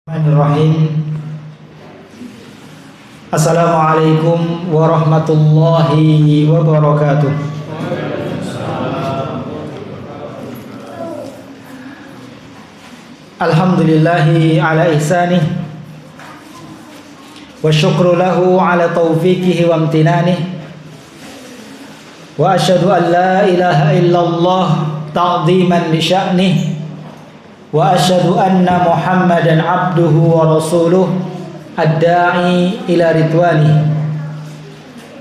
Bismillahirrahmanirrahim. Assalamualaikum warahmatullahi wabarakatuh. Alhamdulillahi ala ihsanih wa syukru lahu ala taufiqihi wa amtinanih wa asyhadu an la ilaha illallah ta'ziman li sya'nih wa asyhadu anna Muhammadan abduhu wa rasuluh ad-da'i ila ridwani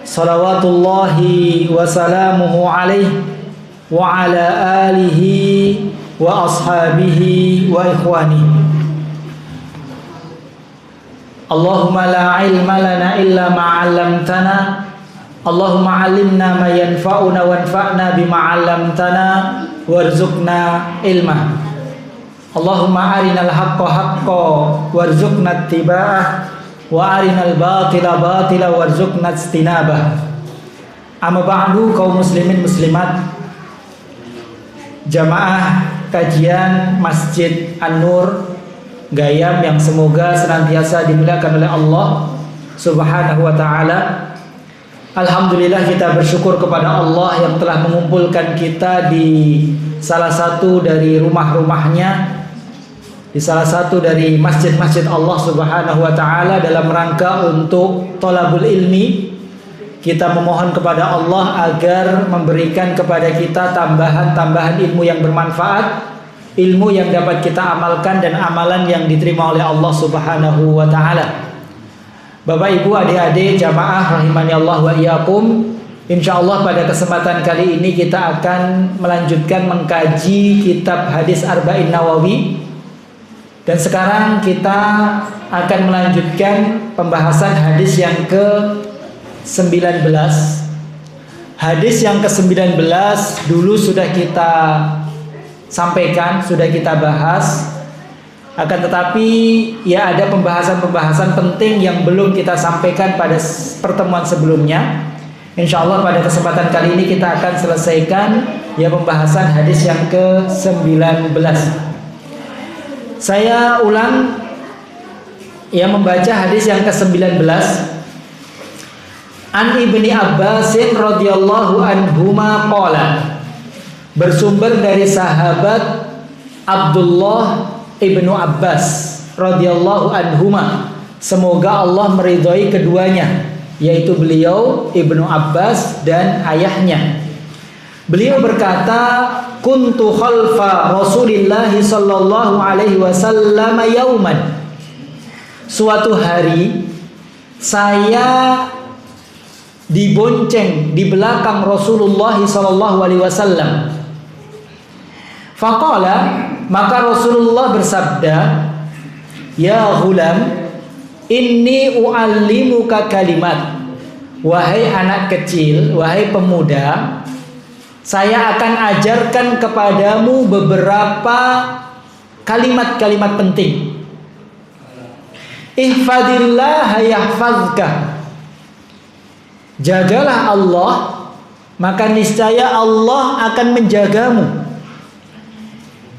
salawatullahi wa salamuhu alaihi wa ala alihi wa ashabihi wa ikhwani. Allahumma la ilma lana illa ma 'allamtana, Allahumma 'allimna ma yanfa'una wanfa'na bima 'allamtana warzuqna ilma. Allahumma arinal haqqa haqqa warzuqna ittiba'ah wa arinal batila batila warzuqna ijtinabah. Amma ba'du, kaum muslimin muslimat, jamaah kajian Masjid An-Nur Gayam yang semoga senantiasa dimuliakan oleh Allah Subhanahu wa ta'ala. Alhamdulillah, kita bersyukur kepada Allah yang telah mengumpulkan kita di salah satu dari rumah-rumahnya, di salah satu dari masjid-masjid Allah Subhanahu wa ta'ala, dalam rangka untuk thalabul ilmi. Kita memohon kepada Allah agar memberikan kepada kita tambahan-tambahan ilmu yang bermanfaat, ilmu yang dapat kita amalkan dan amalan yang diterima oleh Allah Subhanahu wa ta'ala. Bapak, Ibu, adik-adik, jamaah rahimani Allah wa iyyakum. Insyaallah pada kesempatan kali ini kita akan melanjutkan mengkaji kitab hadis Arba'in Nawawi. Dan sekarang kita akan melanjutkan pembahasan hadis yang ke-19. Hadis yang ke-19 dulu sudah kita sampaikan, sudah kita bahas. Akan tetapi ya ada pembahasan-pembahasan penting yang belum kita sampaikan pada pertemuan sebelumnya. Insyaallah pada kesempatan kali ini kita akan selesaikan ya pembahasan hadis yang ke-19. Saya ulang ya membaca hadis yang ke-19. An Ibni Abbasin radhiyallahu anhuma qala, bersumber dari sahabat Abdullah Ibnu Abbas radhiyallahu anhuma, semoga Allah meridhai keduanya, yaitu beliau Ibnu Abbas dan ayahnya. Beliau berkata, kuntu khalfa Rasulillah sallallahu alaihi wasallam yauman. Suatu hari saya dibonceng di belakang Rasulullah sallallahu alaihi wasallam. Faqala, maka Rasulullah bersabda, ya ghulam, inni uallimuka kalimat. Wahai anak kecil, wahai pemuda, saya akan ajarkan kepadamu beberapa kalimat-kalimat penting. Ihfadillah yahfazka. Jagalah Allah, maka niscaya Allah akan menjagamu.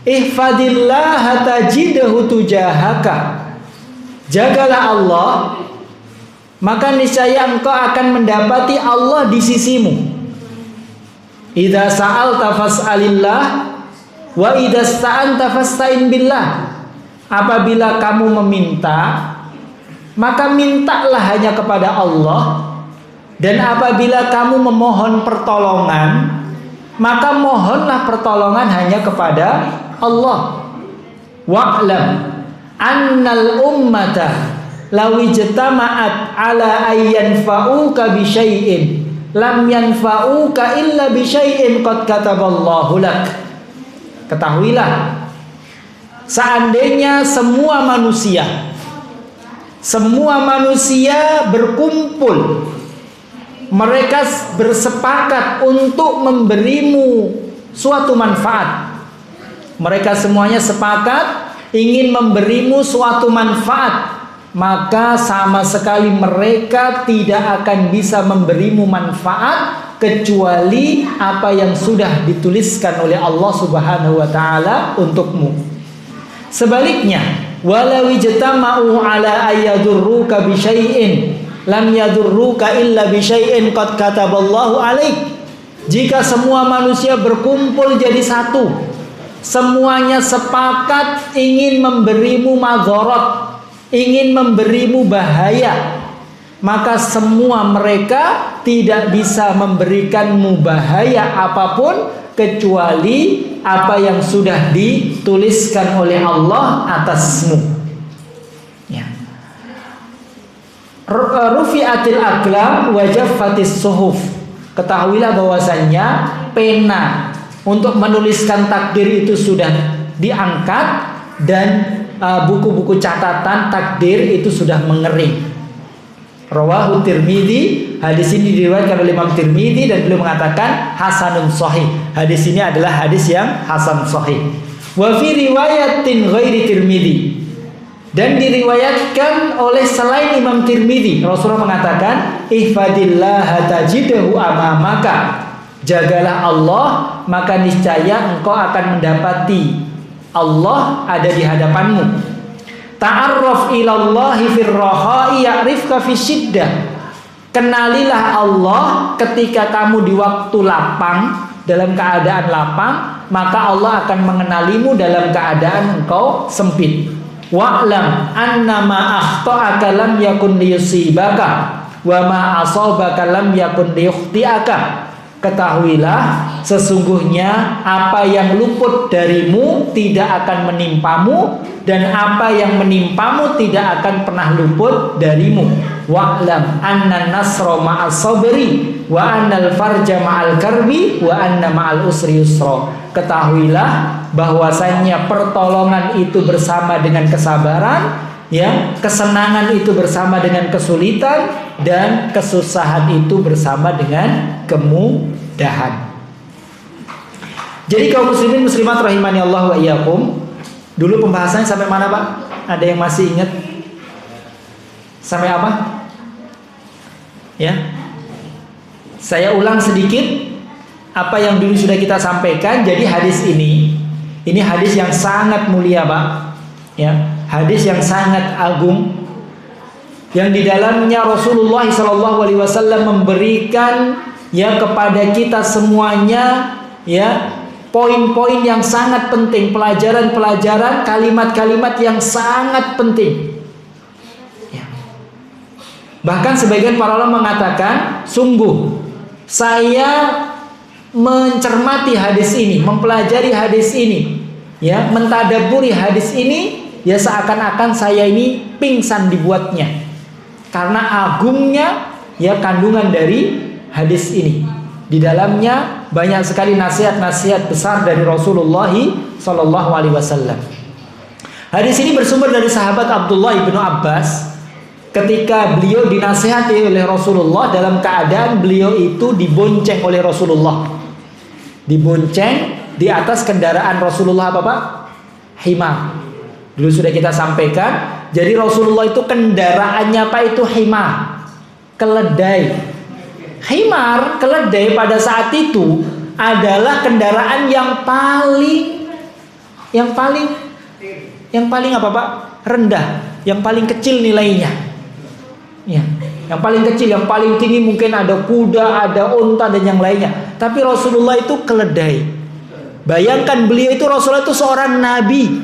Ihfadillah tajidhu tujahaka. Jagalah Allah, maka niscaya engkau akan mendapati Allah di sisimu. Idza sa'alta fas'alillah wa idza sta'anta fasta'in billah. Apabila kamu meminta, maka mintalah hanya kepada Allah, dan apabila kamu memohon pertolongan, maka mohonlah pertolongan hanya kepada Allah. Wa'lam annal ummata law ijtama'at ala ayyanfa'uka bi syai'in lam yanfa'uka illa bi syai'in qad kataballahu lak. Ketahuilah, seandainya semua manusia berkumpul, mereka bersepakat untuk memberimu suatu manfaat, mereka semuanya sepakat ingin memberimu suatu manfaat, maka sama sekali mereka tidak akan bisa memberimu manfaat kecuali apa yang sudah dituliskan oleh Allah Subhanahu wa taala untukmu. Sebaliknya, walau ijtama'u ala ayyadurruka bi syai'in lam yadurruka illa bi syai'in qad kataballahu alaik. Jika semua manusia berkumpul jadi satu, semuanya sepakat ingin memberimu madharat, ingin memberimu bahaya, maka semua mereka tidak bisa memberikanmu bahaya apapun kecuali apa yang sudah dituliskan oleh Allah atasmu. Ya. Rufi'atil aqlam wa jaffatis suhuf. Ketahuilah bahwasannya pena untuk menuliskan takdir itu sudah diangkat dan buku-buku catatan takdir itu sudah mengering. Rawahu Tirmidzi, hadis ini diriwayatkan oleh Imam Tirmidzi dan beliau mengatakan hasanun sahih. Hadis ini adalah hadis yang hasan sahih. Wa fi riwayatin ghairi Tirmidzi, dan diriwayatkan oleh selain Imam Tirmidzi, Rasulullah mengatakan ihfadillah tajidahu amamaka. Jagalah Allah, maka niscaya engkau akan mendapati Allah ada di hadapanmu. Ta'arraf ilallahi firraha'i ya'rifka fisyiddah. Kenalilah Allah ketika kamu di waktu lapang, dalam keadaan lapang, maka Allah akan mengenalimu dalam keadaan engkau sempit. Wa'lam annama akhta'aka lam yakun liyusibaka wa ma asabaka lam yakun liyukhti'aka. Ketahuilah sesungguhnya apa yang luput darimu tidak akan menimpamu, dan apa yang menimpamu tidak akan pernah luput darimu. Wa'lam anna nasra ma'as sabri wa annal farja ma'al karbi wa anna ma'al usri yusra. Ketahuilah bahwasanya pertolongan itu bersama dengan kesabaran, ya, kesenangan itu bersama dengan kesulitan, dan kesusahan itu bersama dengan kemudahan. Jadi kaum muslimin muslimat rahimani Allah wa iyyakum, dulu pembahasannya sampai mana, Pak? Ada yang masih ingat? Sampai apa? Ya. Saya ulang sedikit apa yang dulu sudah kita sampaikan. Jadi hadis ini hadis yang sangat mulia, Pak. Ya, hadis yang sangat agung, yang di dalamnya Rasulullah SAW memberikan ya kepada kita semuanya ya poin-poin yang sangat penting, pelajaran-pelajaran, kalimat-kalimat yang sangat penting. Ya. Bahkan sebagian para ulama mengatakan, sungguh saya mencermati hadis ini, mempelajari hadis ini, ya, mentadaburi hadis ini, ya seakan-akan saya ini pingsan dibuatnya karena agungnya ya kandungan dari hadis ini. Di dalamnya banyak sekali nasihat-nasihat besar dari Rasulullah sallallahu alaihi wasallam. Hadis ini bersumber dari sahabat Abdullah bin Abbas ketika beliau dinasihati oleh Rasulullah dalam keadaan beliau itu dibonceng oleh Rasulullah. Dibonceng di atas kendaraan Rasulullah apa, Pak? Himar. Dulu sudah kita sampaikan. Jadi Rasulullah itu kendaraannya Pak itu himar, keledai. Himar, keledai pada saat itu adalah kendaraan yang paling apa, Pak? Rendah, yang paling kecil nilainya. Ya, yang paling kecil, yang paling tinggi mungkin ada kuda, ada unta dan yang lainnya. Tapi Rasulullah itu keledai. Bayangkan beliau itu, Rasulullah itu seorang nabi,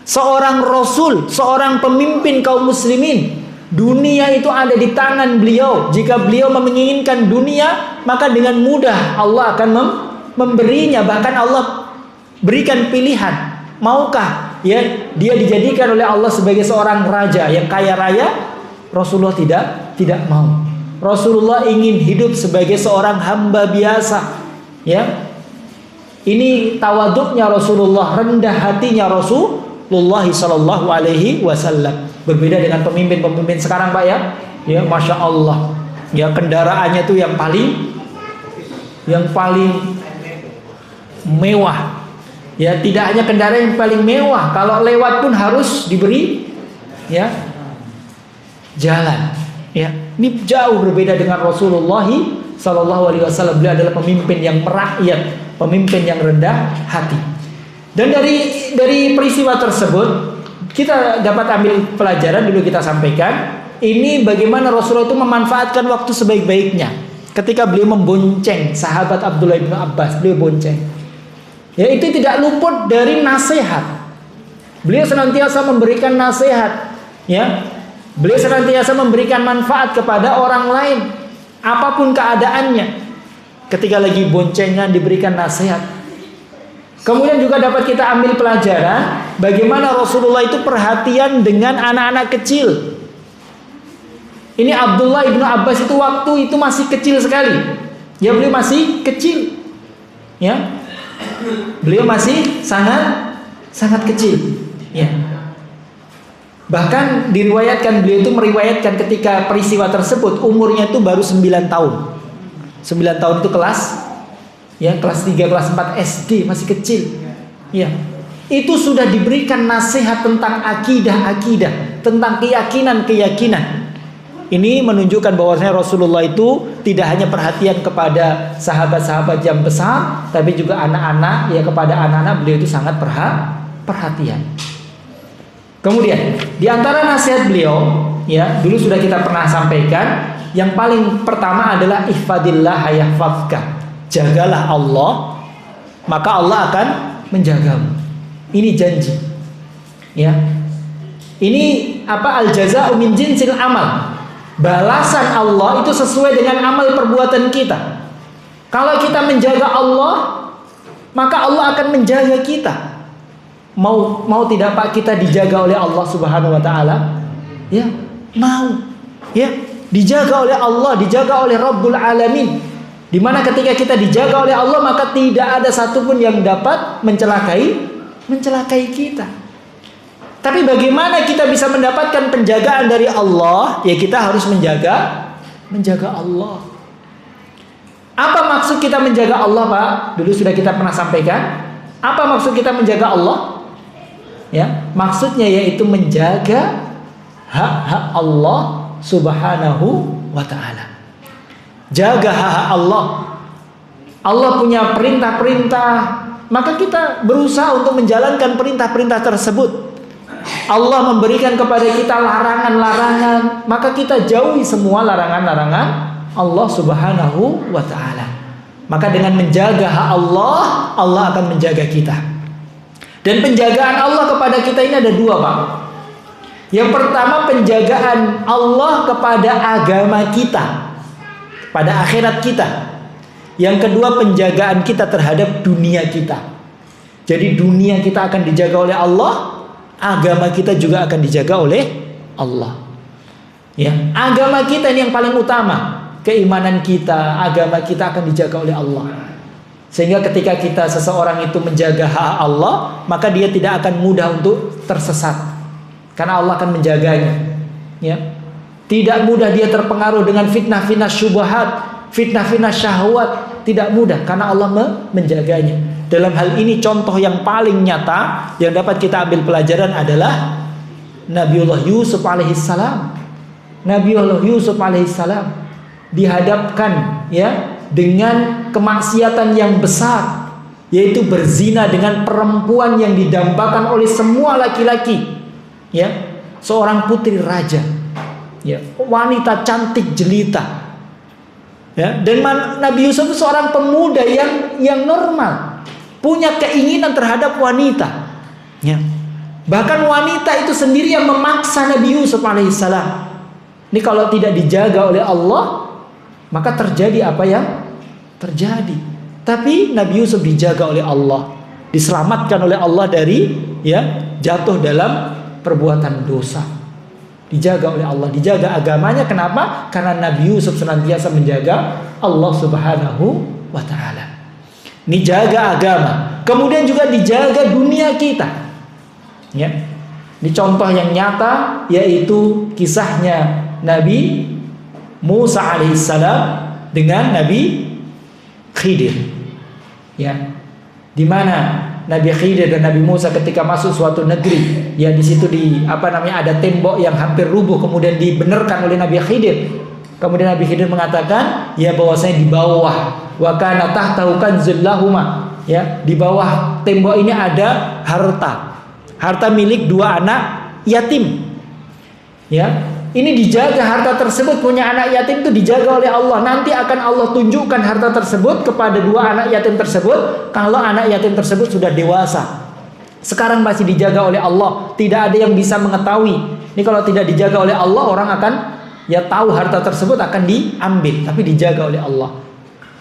seorang rasul, seorang pemimpin kaum muslimin. Dunia itu ada di tangan beliau. Jika beliau menginginkan dunia, maka dengan mudah Allah akan memberinya. Bahkan Allah berikan pilihan. Maukah ya dia dijadikan oleh Allah sebagai seorang raja yang kaya raya? Rasulullah tidak mau. Rasulullah ingin hidup sebagai seorang hamba biasa. Ya. Ini tawaduknya Rasulullah, rendah hatinya Rasulullah sallallahu alaihi wasallam. Berbeda dengan pemimpin-pemimpin sekarang, Pak ya. Ya, Masya Allah. Ya, kendaraannya tuh yang paling mewah. Ya, tidak hanya kendaraan yang paling mewah, kalau lewat pun harus diberi ya jalan. Ya, ini jauh berbeda dengan Rasulullah sallallahu alaihi wasallam. Beliau adalah pemimpin yang merakyat, pemimpin yang rendah hati. Dan dari peristiwa tersebut kita dapat ambil pelajaran, dulu kita sampaikan, ini bagaimana Rasulullah itu memanfaatkan waktu sebaik-baiknya. Ketika beliau membonceng sahabat Abdullah bin Abbas, beliau bonceng. Ya, itu tidak luput dari nasihat. Beliau senantiasa memberikan nasihat, ya. Beliau senantiasa memberikan manfaat kepada orang lain, apapun keadaannya. Ketika lagi boncengan diberikan nasihat. Kemudian juga dapat kita ambil pelajaran bagaimana Rasulullah itu perhatian dengan anak-anak kecil. Ini Abdullah ibnu Abbas itu waktu itu masih kecil sekali. Ya, beliau masih kecil. Ya. Beliau masih sangat kecil. Ya. Bahkan diriwayatkan, beliau itu meriwayatkan ketika peristiwa tersebut umurnya itu baru 9 tahun. 9 tahun itu kelas, ya, kelas 3, kelas 4 SD, masih kecil. Ya. Itu sudah diberikan nasihat tentang akidah, tentang keyakinan. Ini menunjukkan bahwasanya Rasulullah itu tidak hanya perhatian kepada sahabat-sahabat yang besar, tapi juga anak-anak, ya, kepada anak-anak beliau itu sangat perhatian. Kemudian di antara nasihat beliau, ya, dulu sudah kita pernah sampaikan, yang paling pertama adalah ihfadillah yahfazka. Jagalah Allah, maka Allah akan menjagamu. Ini janji. Ya. Ini apa? Al-jaza'u min jinsil amal. Balasan Allah itu sesuai dengan amal perbuatan kita. Kalau kita menjaga Allah, maka Allah akan menjaga kita. Mau tidak Pak kita dijaga oleh Allah Subhanahu wa taala? Ya, mau. Ya, dijaga oleh Allah, dijaga oleh Rabbul Alamin. Di mana ketika kita dijaga oleh Allah, maka tidak ada satupun yang dapat mencelakai kita. Tapi bagaimana kita bisa mendapatkan penjagaan dari Allah? Ya, kita harus menjaga Allah. Apa maksud kita menjaga Allah, Pak? Dulu sudah kita pernah sampaikan. Apa maksud kita menjaga Allah? Ya, maksudnya yaitu menjaga hak-hak Allah Subhanahu wa ta'ala. Jaga hak-hak Allah. Allah punya perintah-perintah, maka kita berusaha untuk menjalankan perintah-perintah tersebut. Allah memberikan kepada kita larangan-larangan, maka kita jauhi semua larangan-larangan Allah Subhanahu wa ta'ala. Maka dengan menjaga hak Allah, Allah akan menjaga kita. Dan penjagaan Allah kepada kita ini ada dua, Pak. Yang pertama, penjagaan Allah kepada agama kita, pada akhirat kita. Yang kedua, penjagaan kita terhadap dunia kita. Jadi dunia kita akan dijaga oleh Allah, agama kita juga akan dijaga oleh Allah. Ya, agama kita ini yang paling utama. Keimanan kita, agama kita akan dijaga oleh Allah. Sehingga ketika seseorang itu menjaga hak Allah, maka dia tidak akan mudah untuk tersesat. Karena Allah akan menjaganya. Ya. Tidak mudah dia terpengaruh dengan fitnah-fitnah syubhat, fitnah-fitnah syahwat, tidak mudah karena Allah menjaganya. Dalam hal ini contoh yang paling nyata yang dapat kita ambil pelajaran adalah Nabiullah Yusuf alaihissalam. Nabiullah Yusuf alaihissalam dihadapkan, ya, dengan kemaksiatan yang besar, yaitu berzina dengan perempuan yang didambakan oleh semua laki-laki, ya, seorang putri raja, ya, wanita cantik jelita, ya. Dan Nabi Yusuf itu seorang pemuda yang normal, punya keinginan terhadap wanita, ya. Bahkan wanita itu sendiri yang memaksa Nabi Yusuf alaihissalam. Ini kalau tidak dijaga oleh Allah, maka terjadi apa yang terjadi. Tapi Nabi Yusuf dijaga oleh Allah, diselamatkan oleh Allah dari, ya, jatuh dalam perbuatan dosa. Dijaga oleh Allah, dijaga agamanya. Kenapa? Karena Nabi Yusuf senantiasa menjaga Allah Subhanahu wa ta'ala. Ini jaga agama. Kemudian juga dijaga dunia kita. Ya. Ini contoh yang nyata, yaitu kisahnya Nabi Musa alaihissalam dengan Nabi Khidir. Ya. Di mana Nabi Khidir dan Nabi Musa ketika masuk suatu negeri, ya, di situ ada tembok yang hampir rubuh, kemudian dibenarkan oleh Nabi Khidir. Kemudian Nabi Khidir mengatakan, ya, bahwasanya di bawah wa kana tahtahu kanzul lahuma, ya, di bawah tembok ini ada harta milik 2 anak yatim. Ya, ini dijaga, harta tersebut punya anak yatim itu dijaga oleh Allah. Nanti akan Allah tunjukkan harta tersebut kepada 2 anak yatim tersebut kalau anak yatim tersebut sudah dewasa. Sekarang masih dijaga oleh Allah, tidak ada yang bisa mengetahui. Ini kalau tidak dijaga oleh Allah, orang akan tahu harta tersebut akan diambil, tapi dijaga oleh Allah.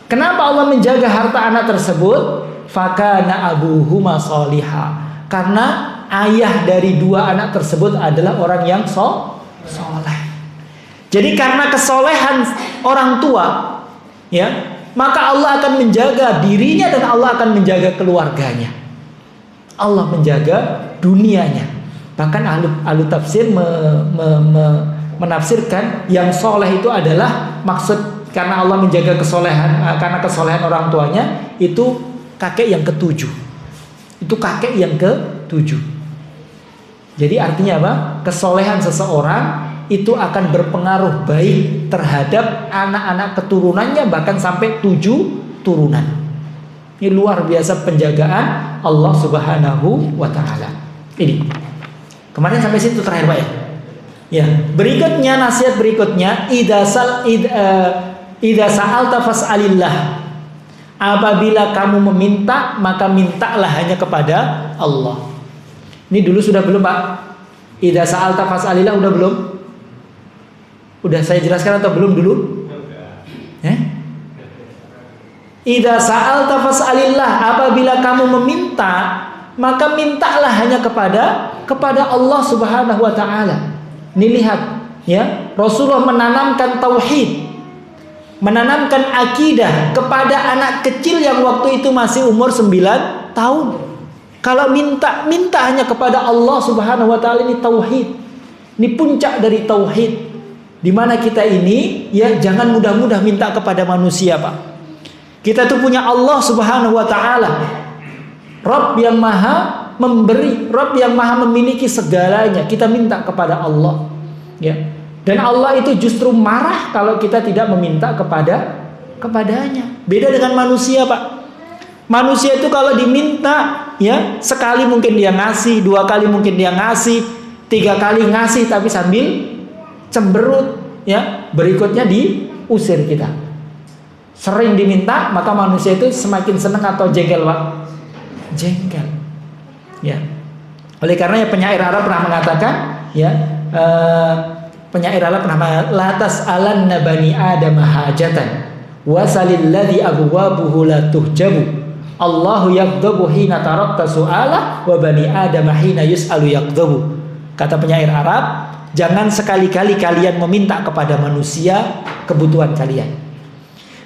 Kenapa Allah menjaga harta anak tersebut? Fakana abuhuma sholiha. Karena ayah dari 2 anak tersebut adalah orang yang soleh. Jadi karena kesolehan orang tua, maka Allah akan menjaga dirinya dan Allah akan menjaga keluarganya. Allah menjaga dunianya. Bahkan ahlu tafsir menafsirkan yang soleh itu adalah maksud karena Allah menjaga kesolehan, karena kesolehan orang tuanya itu kakek yang ke-7. Itu kakek yang ke-7. Jadi artinya apa? Kesolehan seseorang itu akan berpengaruh baik terhadap anak-anak keturunannya, bahkan sampai 7 turunan. Ini luar biasa penjagaan Allah Subhanahu wa ta'ala. Ini kemarin sampai situ terakhir Pak ya. Berikutnya, nasihat berikutnya, idza sa'alta fas'alillah. Apabila kamu meminta, maka mintalah hanya kepada Allah. Ini dulu sudah belum Pak? Idza sa'alta fas'alillah udah belum? Udah saya jelaskan atau belum dulu? Idza sa'alta fas'alillah, apabila kamu meminta, maka mintalah hanya kepada Allah Subhanahu wa taala. Ini lihat Rasulullah menanamkan tauhid, menanamkan akidah kepada anak kecil yang waktu itu masih umur 9 tahun. Kalau minta hanya kepada Allah Subhanahu wa taala, ini tauhid. Ini puncak dari tauhid. Di mana kita ini jangan mudah-mudah minta kepada manusia, Pak. Kita tuh punya Allah Subhanahu wa taala. Rabb yang maha memberi, Rabb yang maha memiliki segalanya. Kita minta kepada Allah. Dan Allah itu justru marah kalau kita tidak meminta kepadanya. Beda dengan manusia, Pak. Manusia itu kalau diminta, sekali mungkin dia ngasih, 2 kali mungkin dia ngasih, 3 kali ngasih, tapi sambil cemberut, berikutnya diusir kita. Sering diminta, maka manusia itu semakin senang atau jengkel, Pak? Jengkel. Oleh karena penyair Arab pernah mengatakan, penyair Arab pernah mengatakan, la tas'alanna bani Adam hajatan wasalil ladzi abwabuhu la tuhjabu. Allahu yaghdabu hina tarakta su'alah wa bani Adam hina yus'alu yaghdabu. Kata penyair Arab, jangan sekali-kali kalian meminta kepada manusia kebutuhan kalian,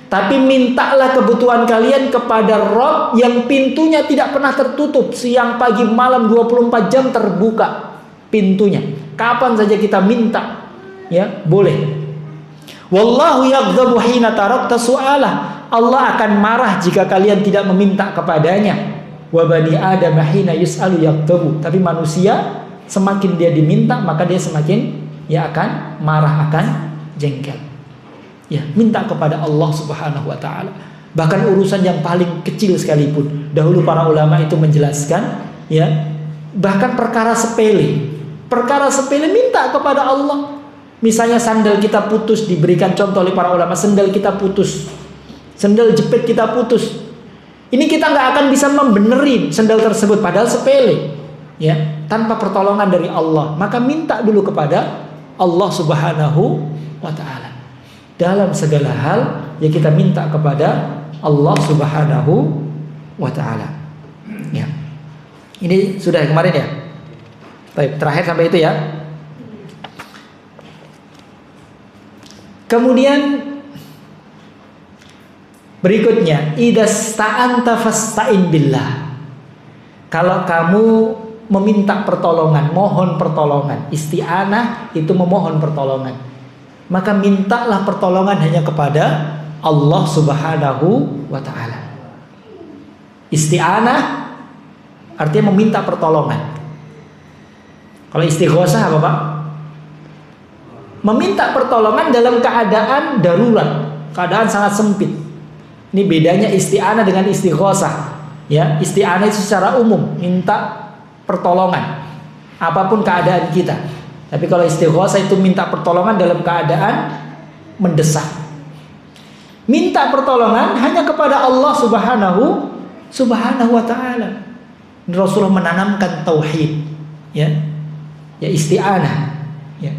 tapi mintalah kebutuhan kalian kepada Rabb yang pintunya tidak pernah tertutup, siang pagi malam 24 jam terbuka pintunya. Kapan saja kita minta, boleh. Wallahu yaghdabu hina tarakta su'alah. Allah akan marah jika kalian tidak meminta kepadanya. Wa bani Adam hina yus'alu yaghdabu. Tapi manusia semakin dia diminta, maka dia semakin akan marah, akan jengkel. Minta kepada Allah Subhanahu wa taala. Bahkan urusan yang paling kecil sekalipun. Dahulu para ulama itu menjelaskan, bahkan perkara sepele minta kepada Allah. Misalnya sandal kita putus, diberikan contoh oleh para ulama, sandal kita putus, sandal jepit kita putus. Ini kita nggak akan bisa membenerin sandal tersebut, padahal sepele, tanpa pertolongan dari Allah. Maka minta dulu kepada Allah Subhanahu wa taala. Dalam segala hal kita minta kepada Allah Subhanahu wa taala. Ini sudah kemarin ya. Baik, terakhir sampai itu ya. Kemudian berikutnya, idasta'anta fasta'in billah. Kalau kamu meminta pertolongan, mohon pertolongan, isti'anah itu memohon pertolongan, maka mintalah pertolongan hanya kepada Allah Subhanahu wa ta'ala. Isti'anah artinya meminta pertolongan. Kalau istighosah apa, Pak? Meminta pertolongan dalam keadaan darurat, keadaan sangat sempit. Ini bedanya isti'anah dengan istighosah. Ya, isti'anah itu secara umum minta pertolongan apapun keadaan kita. Tapi kalau istighosah itu minta pertolongan dalam keadaan mendesak. Minta pertolongan hanya kepada Allah Subhanahu wa ta'ala. Rasulullah menanamkan tauhid, ya isti'anah, ya.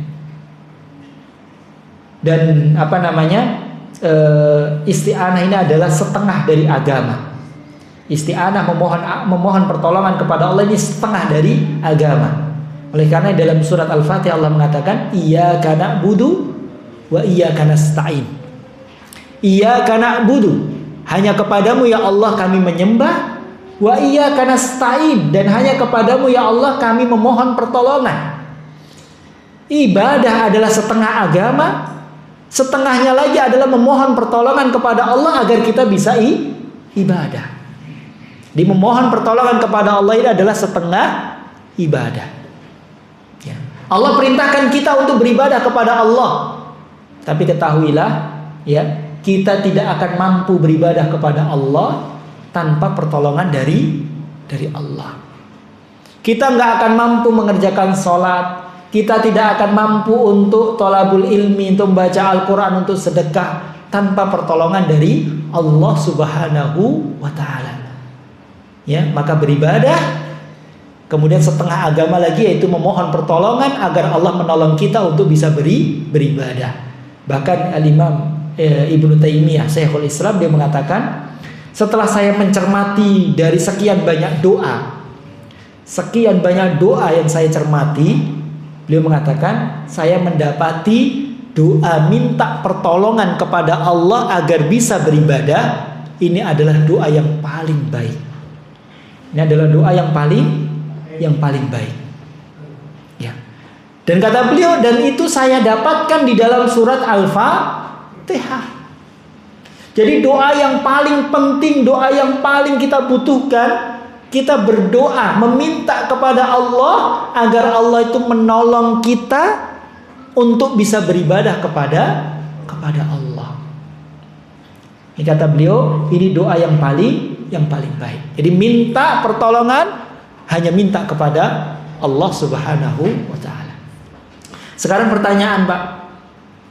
Dan isti'anah ini adalah setengah dari agama. Isti'anah memohon pertolongan kepada Allah ini setengah dari agama. Oleh karena dalam surat Al-Fatihah Allah mengatakan iyyaka na'budu wa iyyaka nasta'in. Iyyaka na'budu, hanya kepadamu ya Allah kami menyembah, wa iyyaka nasta'in, dan hanya kepadamu ya Allah kami memohon pertolongan. Ibadah adalah setengah agama, setengahnya lagi adalah memohon pertolongan kepada Allah agar kita bisa ibadah. Di memohon pertolongan kepada Allah ini adalah setengah ibadah. Ya. Allah perintahkan kita untuk beribadah kepada Allah. Tapi ketahuilah, ya, kita tidak akan mampu beribadah kepada Allah tanpa pertolongan dari Allah. Kita nggak akan mampu mengerjakan sholat. Kita tidak akan mampu untuk thalabul ilmi, untuk membaca Al-Quran, untuk sedekah tanpa pertolongan dari Allah Subhanahu wa ta'ala. Ya, maka beribadah, kemudian setengah agama lagi yaitu memohon pertolongan agar Allah menolong kita untuk bisa beribadah. Bahkan Al-Imam Ibnu Taimiyah, Syekhul Islam, dia mengatakan, setelah saya mencermati dari sekian banyak doa yang saya cermati, beliau mengatakan, saya mendapati doa minta pertolongan kepada Allah agar bisa beribadah, ini adalah doa yang paling baik. Ini adalah doa yang paling baik. Ya. Dan kata beliau, dan itu saya dapatkan di dalam surat Al-Fatihah. Jadi doa yang paling penting, doa yang paling kita butuhkan, kita berdoa meminta kepada Allah agar Allah itu menolong kita untuk bisa beribadah kepada Allah. Ini kata beliau, ini doa yang paling baik. Jadi minta pertolongan hanya minta kepada Allah Subhanahu wa ta'ala. Sekarang pertanyaan, Pak,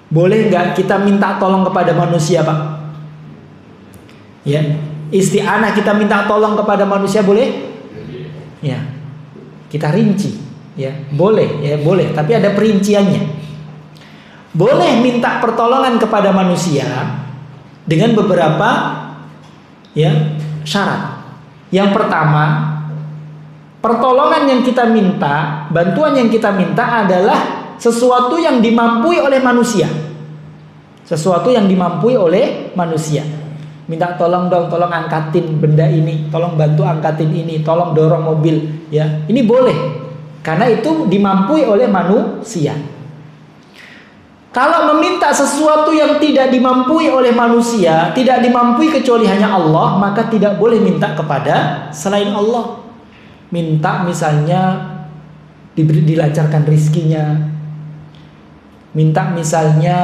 boleh nggak kita minta tolong kepada manusia, Pak? Ya, isti'anah kita minta tolong kepada manusia boleh? Ya, kita rinci, ya, boleh, tapi ada perinciannya. Boleh minta pertolongan kepada manusia dengan beberapa, ya, syarat. Yang pertama, pertolongan yang kita minta, bantuan yang kita minta adalah sesuatu yang dimampui oleh manusia. Sesuatu yang dimampui oleh manusia. Minta tolong dong, tolong angkatin benda ini, tolong bantu angkatin ini, tolong dorong mobil, ya. Ini boleh. Karena itu dimampui oleh manusia. Kalau meminta sesuatu yang tidak dimampui oleh manusia, tidak dimampui kecuali hanya Allah, maka tidak boleh minta kepada selain Allah. Minta misalnya dilancarkan rizkinya, minta misalnya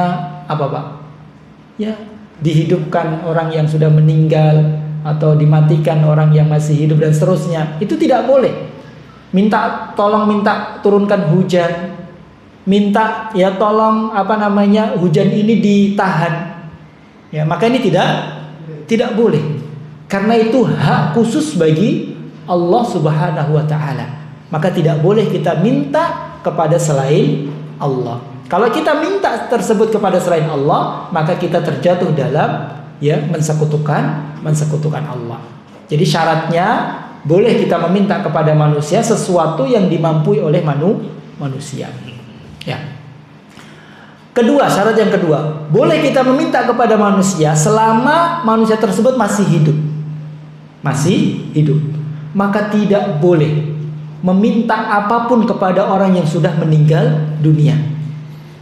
apa, Pak? Ya, dihidupkan orang yang sudah meninggal, atau dimatikan orang yang masih hidup, dan seterusnya. Itu tidak boleh. Minta turunkan hujan, minta ya tolong hujan ini ditahan, ya, maka ini tidak boleh, karena itu hak khusus bagi Allah Subhanahu wa ta'ala. Maka tidak boleh kita minta kepada selain Allah. Kalau kita minta tersebut kepada selain Allah, maka kita terjatuh dalam, ya, mensekutukan Allah. Jadi syaratnya boleh kita meminta kepada manusia sesuatu yang dimampui oleh manusia. Ya. Kedua, syarat yang kedua, boleh kita meminta kepada manusia selama manusia tersebut masih hidup. Maka tidak boleh meminta apapun kepada orang yang sudah meninggal dunia.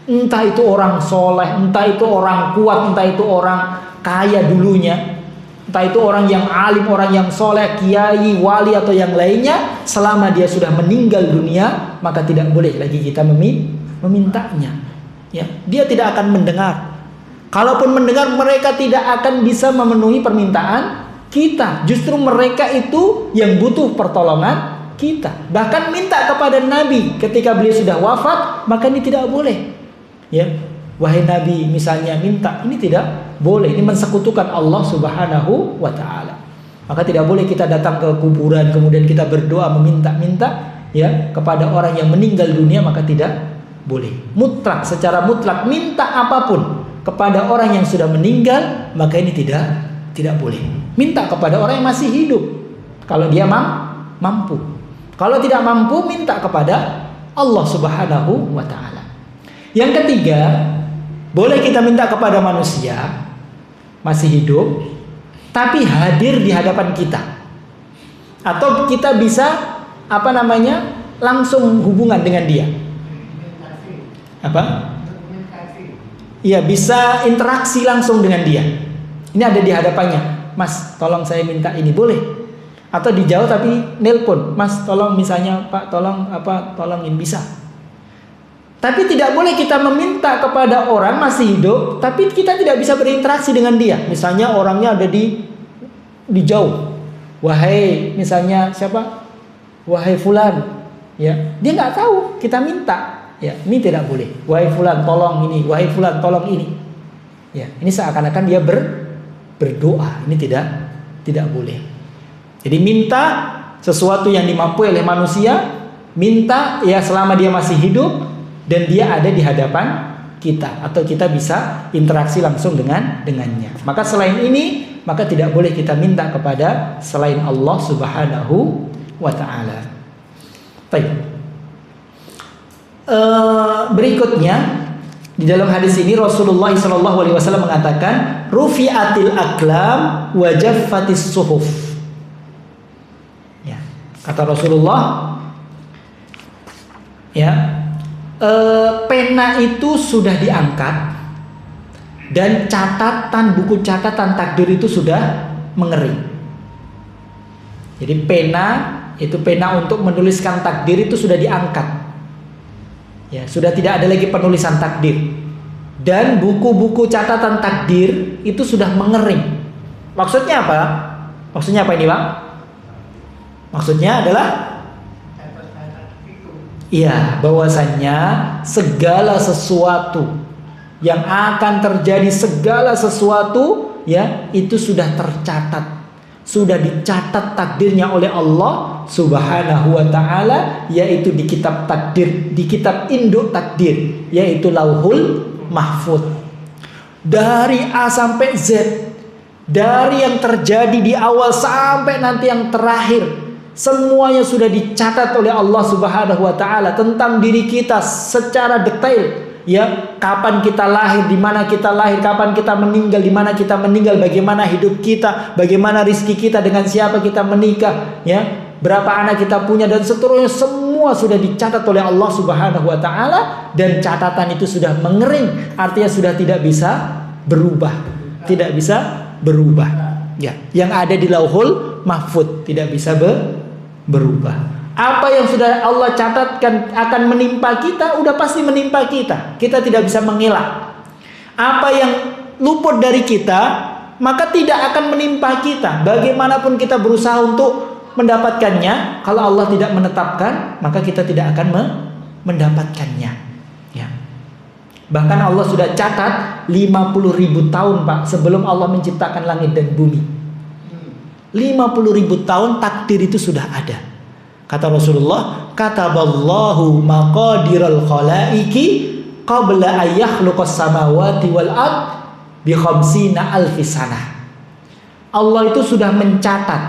Entah itu orang soleh, entah itu orang kuat, entah itu orang kaya dulunya, entah itu orang yang alim, orang yang soleh, kiai, wali, atau yang lainnya. Selama dia sudah meninggal dunia, maka tidak boleh lagi kita memintanya, ya. Dia tidak akan mendengar. Kalaupun mendengar, mereka tidak akan bisa memenuhi permintaan kita. Justru mereka itu yang butuh pertolongan kita. Bahkan minta kepada Nabi ketika beliau sudah wafat, maka ini tidak boleh. Ya, wahai Nabi misalnya minta, ini tidak boleh. Ini mensekutukan Allah Subhanahu wa taala. Maka tidak boleh kita datang ke kuburan kemudian kita berdoa meminta-minta ya kepada orang yang meninggal dunia, maka tidak boleh. Mutlak, secara mutlak minta apapun kepada orang yang sudah meninggal, maka ini tidak boleh. Minta kepada orang yang masih hidup kalau dia mampu. Kalau tidak mampu, minta kepada Allah Subhanahu wa taala. Yang ketiga, boleh kita minta kepada manusia masih hidup tapi hadir di hadapan kita. Atau kita bisa langsung hubungan dengan dia. Iya, bisa interaksi langsung dengan dia. Ini ada di hadapannya. Mas, tolong saya minta ini, boleh? Atau dijauh tapi nelpon, Mas, tolong misalnya, Pak, tolongin, bisa. Tapi tidak boleh kita meminta kepada orang masih hidup, tapi kita tidak bisa berinteraksi dengan dia. Misalnya orangnya ada di jauh. Wahai, misalnya siapa? Wahai fulan, ya, dia nggak tahu. Kita minta, ya, ini tidak boleh. Wahai fulan, tolong ini. Wahai fulan, tolong ini. Ya, ini seakan-akan dia berdoa. Ini tidak boleh. Jadi minta sesuatu yang dimampu oleh manusia, minta ya selama dia masih hidup dan dia ada di hadapan kita, atau kita bisa interaksi langsung dengannya. Maka selain ini, maka tidak boleh kita minta kepada selain Allah Subhanahu wa ta'ala. Baik. Berikutnya di dalam hadis ini Rasulullah SAW mengatakan, rufi'atil aqlam wa jaffatis suhuf. Ya, kata Rasulullah, ya, pena itu sudah diangkat dan buku catatan takdir itu sudah mengering. Jadi pena untuk menuliskan takdir itu sudah diangkat. Ya, sudah tidak ada lagi penulisan takdir. Dan buku-buku catatan takdir itu sudah mengering. Maksudnya apa? Maksudnya apa ini, Pak? Maksudnya adalah bahwasannya segala sesuatu yang akan terjadi, segala sesuatu ya itu sudah tercatat, sudah dicatat takdirnya oleh Allah Subhanahu wa ta'ala, yaitu di kitab takdir, di kitab induk takdir, yaitu Lauhul Mahfuz. Dari A sampai Z, dari yang terjadi di awal sampai nanti yang terakhir, semuanya sudah dicatat oleh Allah Subhanahu wa ta'ala tentang diri kita secara detail. Ya, kapan kita lahir, di mana kita lahir, kapan kita meninggal, di mana kita meninggal, bagaimana hidup kita, bagaimana rizki kita, dengan siapa kita menikah, ya, berapa anak kita punya, dan seterusnya. Semua sudah dicatat oleh Allah Subhanahu wa ta'ala, dan catatan itu sudah mengering, artinya sudah tidak bisa berubah. Tidak bisa berubah. Ya, yang ada di Lauhul Mahfuz tidak bisa berubah. Apa yang sudah Allah catatkan akan menimpa kita, udah pasti menimpa kita. Kita tidak bisa mengelak. Apa yang luput dari kita, maka tidak akan menimpa kita. Bagaimanapun kita berusaha untuk mendapatkannya, kalau Allah tidak menetapkan, maka kita tidak akan mendapatkannya. Ya. Bahkan Allah sudah catat 50.000 tahun, Pak, sebelum Allah menciptakan langit dan bumi. 50.000 tahun takdir itu sudah ada. Kata Rasulullah, kataballahu maqadiral khalaiqi qabla an yakhluqas samawati wal ard bi khamsina alfi sanah. Allah itu sudah mencatat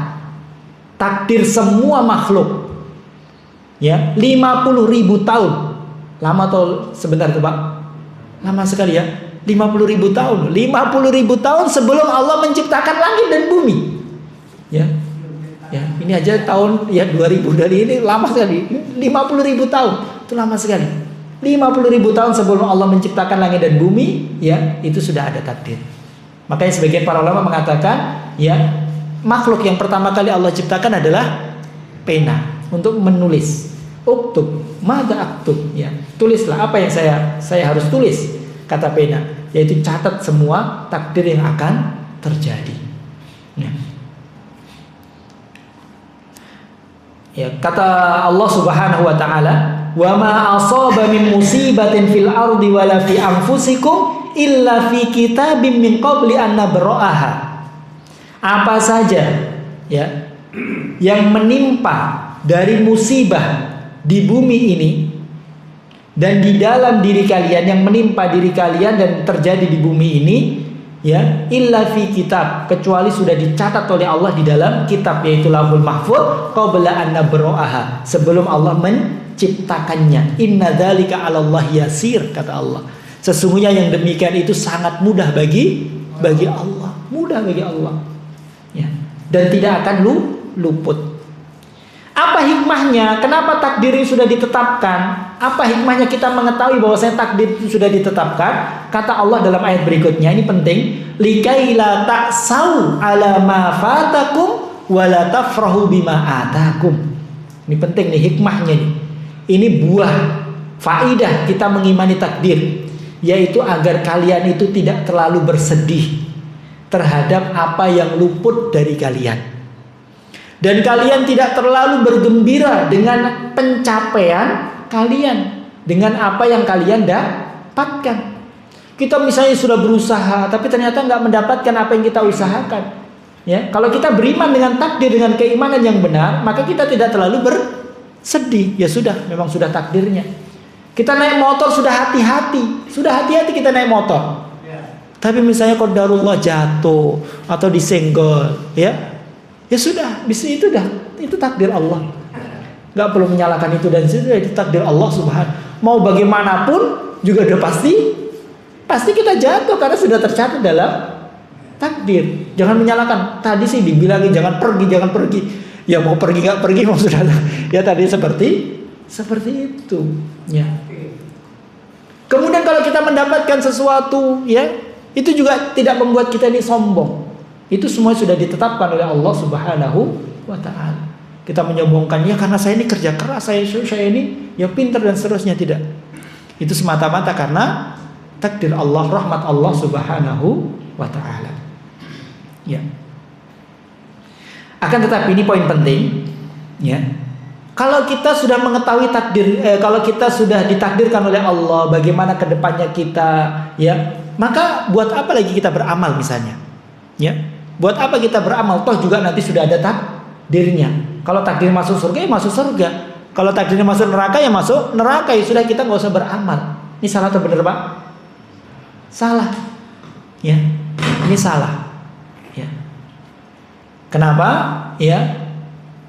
takdir semua makhluk. Ya, 50.000 tahun. Lama atau sebentar itu, Pak? Lama sekali ya. 50.000 tahun. 50.000 tahun sebelum Allah menciptakan langit dan bumi. Ya. Ya, ini aja tahun 2000 dari ini lama sekali. 50.000 tahun itu lama sekali. 50.000 tahun sebelum Allah menciptakan langit dan bumi, ya, itu sudah ada takdir. Makanya sebagian para ulama mengatakan, ya, makhluk yang pertama kali Allah ciptakan adalah pena untuk menulis. Uktub, mada aktub, ya, tulislah apa yang saya harus tulis, kata pena, yaitu catat semua takdir yang akan terjadi. Ya. Ya, kata Allah Subhanahu wa taala, "Wa ma asaba min musibatin fil ardi wala fi anfusikum illa fi kitabim min qabli an nabra'aha." Apa saja ya yang menimpa dari musibah di bumi ini dan di dalam diri kalian, yang menimpa diri kalian dan terjadi di bumi ini, ya, illa fi kitab, kecuali sudah dicatat oleh Allah di dalam kitab, yaitu Lauhul Mahfuz, qabla an nabra'aha, sebelum Allah menciptakannya. Inna dzalika 'alallahi yasir, kata Allah. Sesungguhnya yang demikian itu sangat mudah bagi Allah, mudah bagi Allah. Ya, dan tidak akan luput. Apa hikmahnya? Kenapa takdir ini sudah ditetapkan? Apa hikmahnya kita mengetahui bahwasanya takdir itu sudah ditetapkan? Kata Allah dalam ayat berikutnya, ini penting, likaila ta'sau ala ma fatakum wa la tafrahu bima atakum. Ini penting nih hikmahnya nih. Ini buah faidah kita mengimani takdir, yaitu agar kalian itu tidak terlalu bersedih terhadap apa yang luput dari kalian. Dan kalian tidak terlalu bergembira dengan pencapaian kalian, dengan apa yang kalian dapatkan. Kita misalnya sudah berusaha, tapi ternyata nggak mendapatkan apa yang kita usahakan. Ya, kalau kita beriman dengan takdir, dengan keimanan yang benar, maka kita tidak terlalu bersedih. Ya sudah, memang sudah takdirnya. Kita naik motor sudah hati-hati kita naik motor. Tapi misalnya qadarullah jatuh atau disenggol, ya sudah, bisa itu takdir Allah. Gak perlu menyalahkan itu, dan itu takdir Allah Subhanahu. Mau bagaimanapun juga udah pasti kita jatuh karena sudah tercatat dalam takdir. Jangan menyalahkan. Tadi sih dibilangin jangan pergi. Ya mau pergi nggak pergi, mau sudah. Ya tadi seperti itu. Ya. Kemudian kalau kita mendapatkan sesuatu, ya itu juga tidak membuat kita ini sombong. Itu semua sudah ditetapkan oleh Allah Subhanahu wa ta'ala. Kita menyombongkan, ya karena saya ini kerja keras, saya ini ya pintar dan seterusnya, tidak. Itu semata-mata karena takdir Allah, rahmat Allah Subhanahu wa ta'ala. Ya. Akan tetapi ini poin penting, ya. Kalau kita sudah mengetahui takdir, kalau kita sudah ditakdirkan oleh Allah bagaimana kedepannya kita, ya, maka buat apa lagi kita beramal misalnya, ya? Buat apa kita beramal? Toh juga nanti sudah ada takdirnya. Kalau takdir masuk surga, ya masuk surga. Kalau takdirnya masuk neraka, ya masuk neraka. Ya sudah, kita nggak usah beramal. Ini salah atau benar, Pak? Salah. Ya, ini salah. Ya. Kenapa? Ya,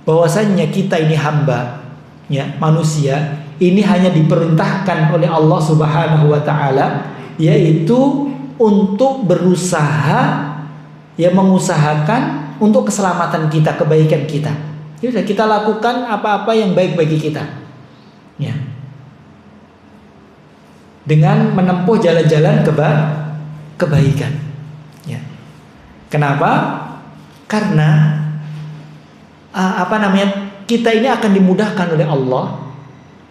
bahwasanya kita ini hamba, ya, manusia. Ini hanya diperintahkan oleh Allah Subhanahu wa ta'ala, yaitu untuk berusaha, ya, mengusahakan untuk keselamatan kita, kebaikan kita. Ya, kita lakukan apa-apa yang baik bagi kita, ya, dengan menempuh jalan-jalan kebaikan. Ya. Kenapa? Karena kita ini akan dimudahkan oleh Allah,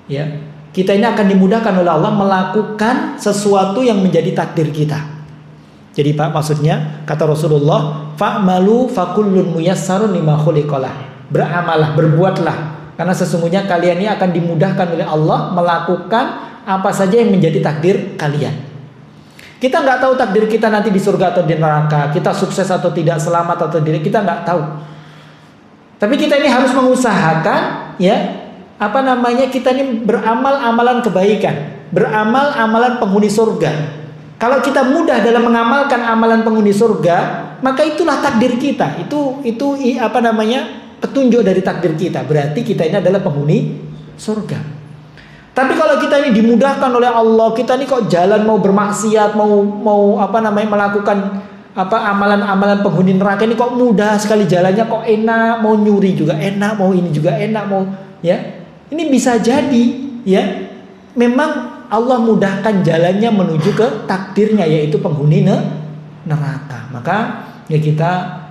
ya. Kita ini akan dimudahkan oleh Allah melakukan sesuatu yang menjadi takdir kita. Jadi Pak, maksudnya kata Rasulullah, fa'malu fakullun muyassarun lima khuliqalah. Beramalah, berbuatlah, karena sesungguhnya kalian ini akan dimudahkan oleh Allah melakukan apa saja yang menjadi takdir kalian. Kita nggak tahu takdir kita nanti di surga atau di neraka, kita sukses atau tidak, selamat atau tidak, kita nggak tahu. Tapi kita ini harus mengusahakan, ya, kita ini beramal amalan kebaikan, beramal amalan penghuni surga. Kalau kita mudah dalam mengamalkan amalan penghuni surga, maka itulah takdir kita. Itu petunjuk dari takdir kita. Berarti kita ini adalah penghuni surga. Tapi kalau kita ini dimudahkan oleh Allah, kita ini kok jalan mau bermaksiat, melakukan amalan-amalan penghuni neraka ini kok mudah sekali jalannya, kok enak, mau nyuri juga enak, mau ini juga enak, mau, ya. Ini bisa jadi, ya, memang Allah mudahkan jalannya menuju ke takdirnya, yaitu penghuni neraka. Maka ya kita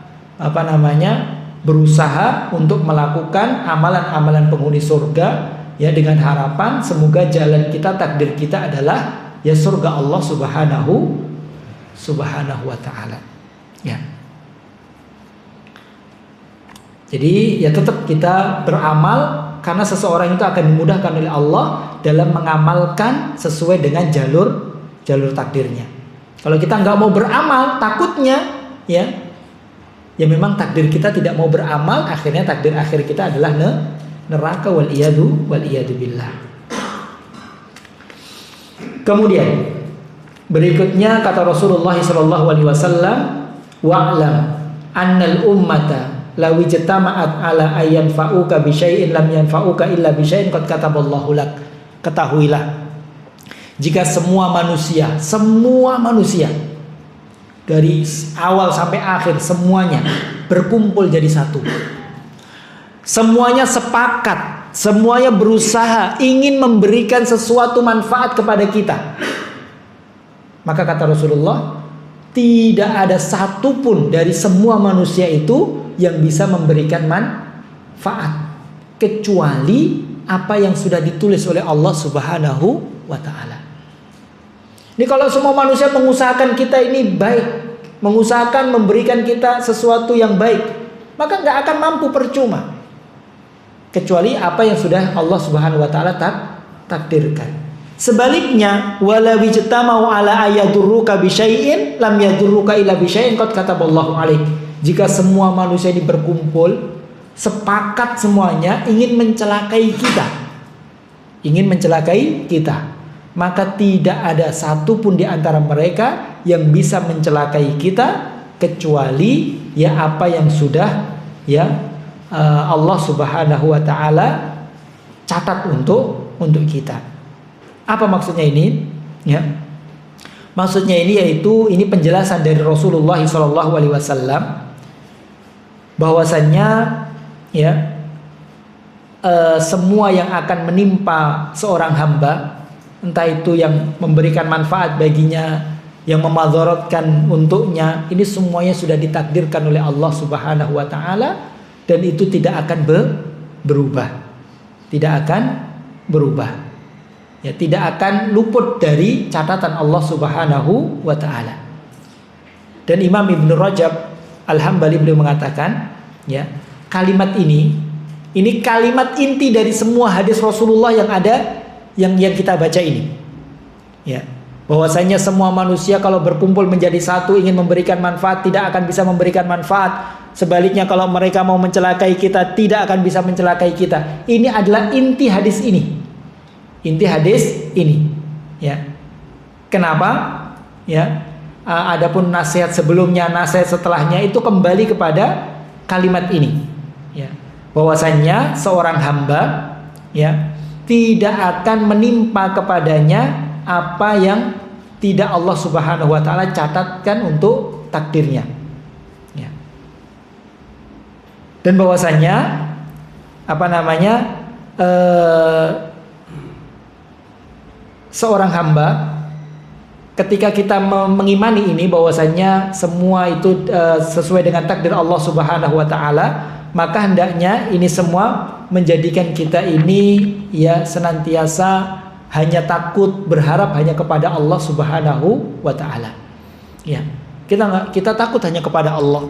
berusaha untuk melakukan amalan-amalan penghuni surga, ya, dengan harapan semoga jalan kita, takdir kita adalah ya surga Allah Subhanahu wa ta'ala. Ya. Jadi ya tetap kita beramal, karena seseorang itu akan dimudahkan oleh Allah dalam mengamalkan sesuai dengan jalur takdirnya. Kalau kita nggak mau beramal, takutnya ya memang takdir kita tidak mau beramal, akhirnya takdir akhir kita adalah neraka, wal iyadu billah. Kemudian berikutnya kata Rasulullah SAW, wa'lam annal ummata law ijtama'at ala ayyan fa'uka bi syai'in lam yanfa'uka illa bi syai'in qad kataballahu lak. Ketahuilah, jika semua manusia dari awal sampai akhir semuanya berkumpul jadi satu, semuanya sepakat, semuanya berusaha ingin memberikan sesuatu manfaat kepada kita, maka kata Rasulullah, tidak ada satupun dari semua manusia itu yang bisa memberikan manfaat kecuali apa yang sudah ditulis oleh Allah Subhanahu wa ta'ala. Ini kalau semua manusia mengusahakan kita ini baik, mengusahakan memberikan kita sesuatu yang baik, maka nggak akan mampu, percuma. Kecuali apa yang sudah Allah Subhanahu wa ta'ala takdirkan. Sebaliknya, wala wijtama'u ala ayadurruka bi syai'in lam yadurruka illa bi syai'in qad kataballahu alaik. Jika semua manusia ini berkumpul, sepakat semuanya ingin mencelakai kita, maka tidak ada satupun di antara mereka yang bisa mencelakai kita kecuali ya apa yang sudah Allah Subhanahu wa ta'ala catat untuk kita. Apa maksudnya ini? Ya. Maksudnya ini yaitu ini penjelasan dari Rasulullah SAW bahwasannya semua yang akan menimpa seorang hamba, entah itu yang memberikan manfaat baginya, yang memadaratkan untuknya, ini semuanya sudah ditakdirkan oleh Allah Subhanahu wa ta'ala, dan itu tidak akan berubah. Ya, tidak akan luput dari catatan Allah Subhanahu wa ta'ala. Dan Imam Ibn Rajab Al-Hambali beliau mengatakan, ya, kalimat ini kalimat inti dari semua hadis Rasulullah yang ada, yang kita baca ini. Ya, bahwasanya semua manusia kalau berkumpul menjadi satu ingin memberikan manfaat tidak akan bisa memberikan manfaat. Sebaliknya kalau mereka mau mencelakai kita tidak akan bisa mencelakai kita. Ini adalah inti hadis ini. Ya. Kenapa? Ya. Adapun nasihat sebelumnya, nasihat setelahnya itu kembali kepada kalimat ini. Ya. Bahwasanya seorang hamba ya tidak akan menimpa kepadanya apa yang tidak Allah Subhanahu wa ta'ala catatkan untuk takdirnya. Ya. Dan bahwasanya seorang hamba ketika kita mengimani ini bahwasanya semua itu sesuai dengan takdir Allah Subhanahu wa ta'ala, maka hendaknya ini semua menjadikan kita ini ya senantiasa hanya takut, berharap hanya kepada Allah Subhanahu wa ta'ala. Ya. Kita takut hanya kepada Allah.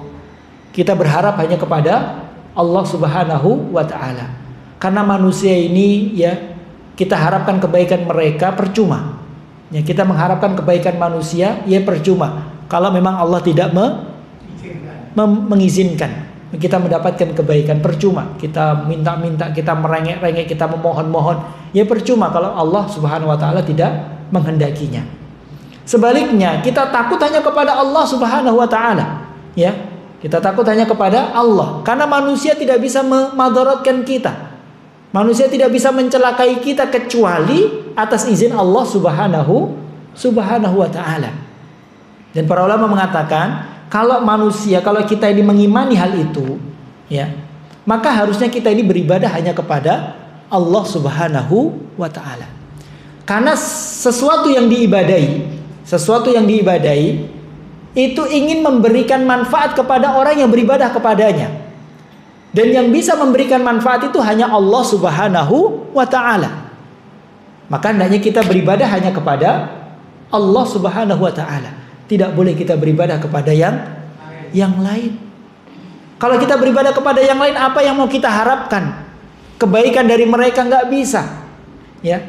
Kita berharap hanya kepada Allah Subhanahu wa ta'ala. Karena manusia ini ya kita harapkan kebaikan mereka percuma. Ya, kita mengharapkan kebaikan manusia ya percuma. Kalau memang Allah tidak mengizinkan kita mendapatkan kebaikan, percuma. Kita minta-minta, kita merengek-rengek, kita memohon-mohon, ya percuma kalau Allah Subhanahu wa ta'ala tidak menghendakinya. Sebaliknya, kita takut hanya kepada Allah Subhanahu wa ta'ala. Ya, kita takut hanya kepada Allah karena manusia tidak bisa memadaratkan kita. Manusia tidak bisa mencelakai kita kecuali atas izin Allah Subhanahu wa ta'ala. Dan para ulama mengatakan, kalau kita ini mengimani hal itu, ya, maka harusnya kita ini beribadah hanya kepada Allah Subhanahu wa ta'ala. Karena sesuatu yang diibadahi itu ingin memberikan manfaat kepada orang yang beribadah kepadanya. Dan yang bisa memberikan manfaat itu hanya Allah Subhanahu wa ta'ala. Maka hendaknya kita beribadah hanya kepada Allah Subhanahu wa ta'ala. Tidak boleh kita beribadah kepada yang lain. Kalau kita beribadah kepada yang lain, apa yang mau kita harapkan? Kebaikan dari mereka nggak bisa. Ya,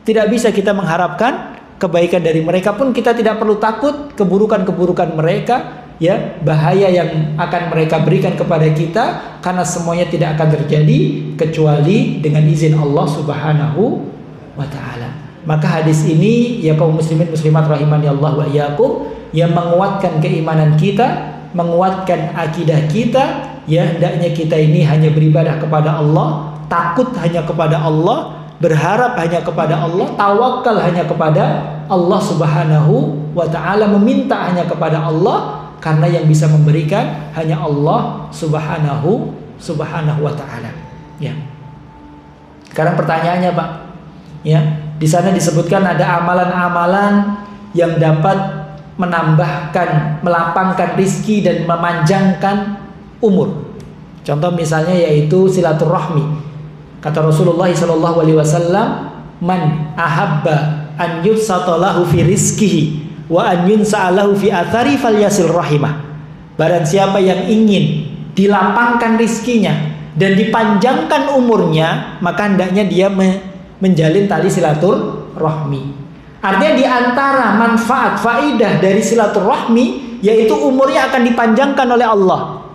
tidak bisa kita mengharapkan kebaikan dari mereka, pun kita tidak perlu takut keburukan-keburukan mereka, ya, bahaya yang akan mereka berikan kepada kita, karena semuanya tidak akan terjadi kecuali dengan izin Allah Subhanahu wa taala. Maka hadis ini, ya kaum muslimin muslimat rahimani Allah wa iyyakum, yang menguatkan keimanan kita, menguatkan akidah kita, ya, hendaknya kita ini hanya beribadah kepada Allah, takut hanya kepada Allah, berharap hanya kepada Allah, tawakal hanya kepada Allah Subhanahu wa taala, meminta hanya kepada Allah, karena yang bisa memberikan hanya Allah Subhanahu wa taala. Ya. Sekarang pertanyaannya, Pak. Ya, di sana disebutkan ada amalan-amalan yang dapat menambahkan, melapangkan rizki dan memanjangkan umur. Contoh misalnya yaitu silaturahmi. Kata Rasulullah SAW, man ahabba an yubsata lahu fi rizkihi wa an yunsa'a lahu fi athari falyasil rahimah. Barang siapa yang ingin dilapangkan rizkinya dan dipanjangkan umurnya, maka hendaknya dia menjalin tali silaturahmi. Artinya di antara manfaat faidah dari silaturahmi yaitu umurnya akan dipanjangkan oleh Allah.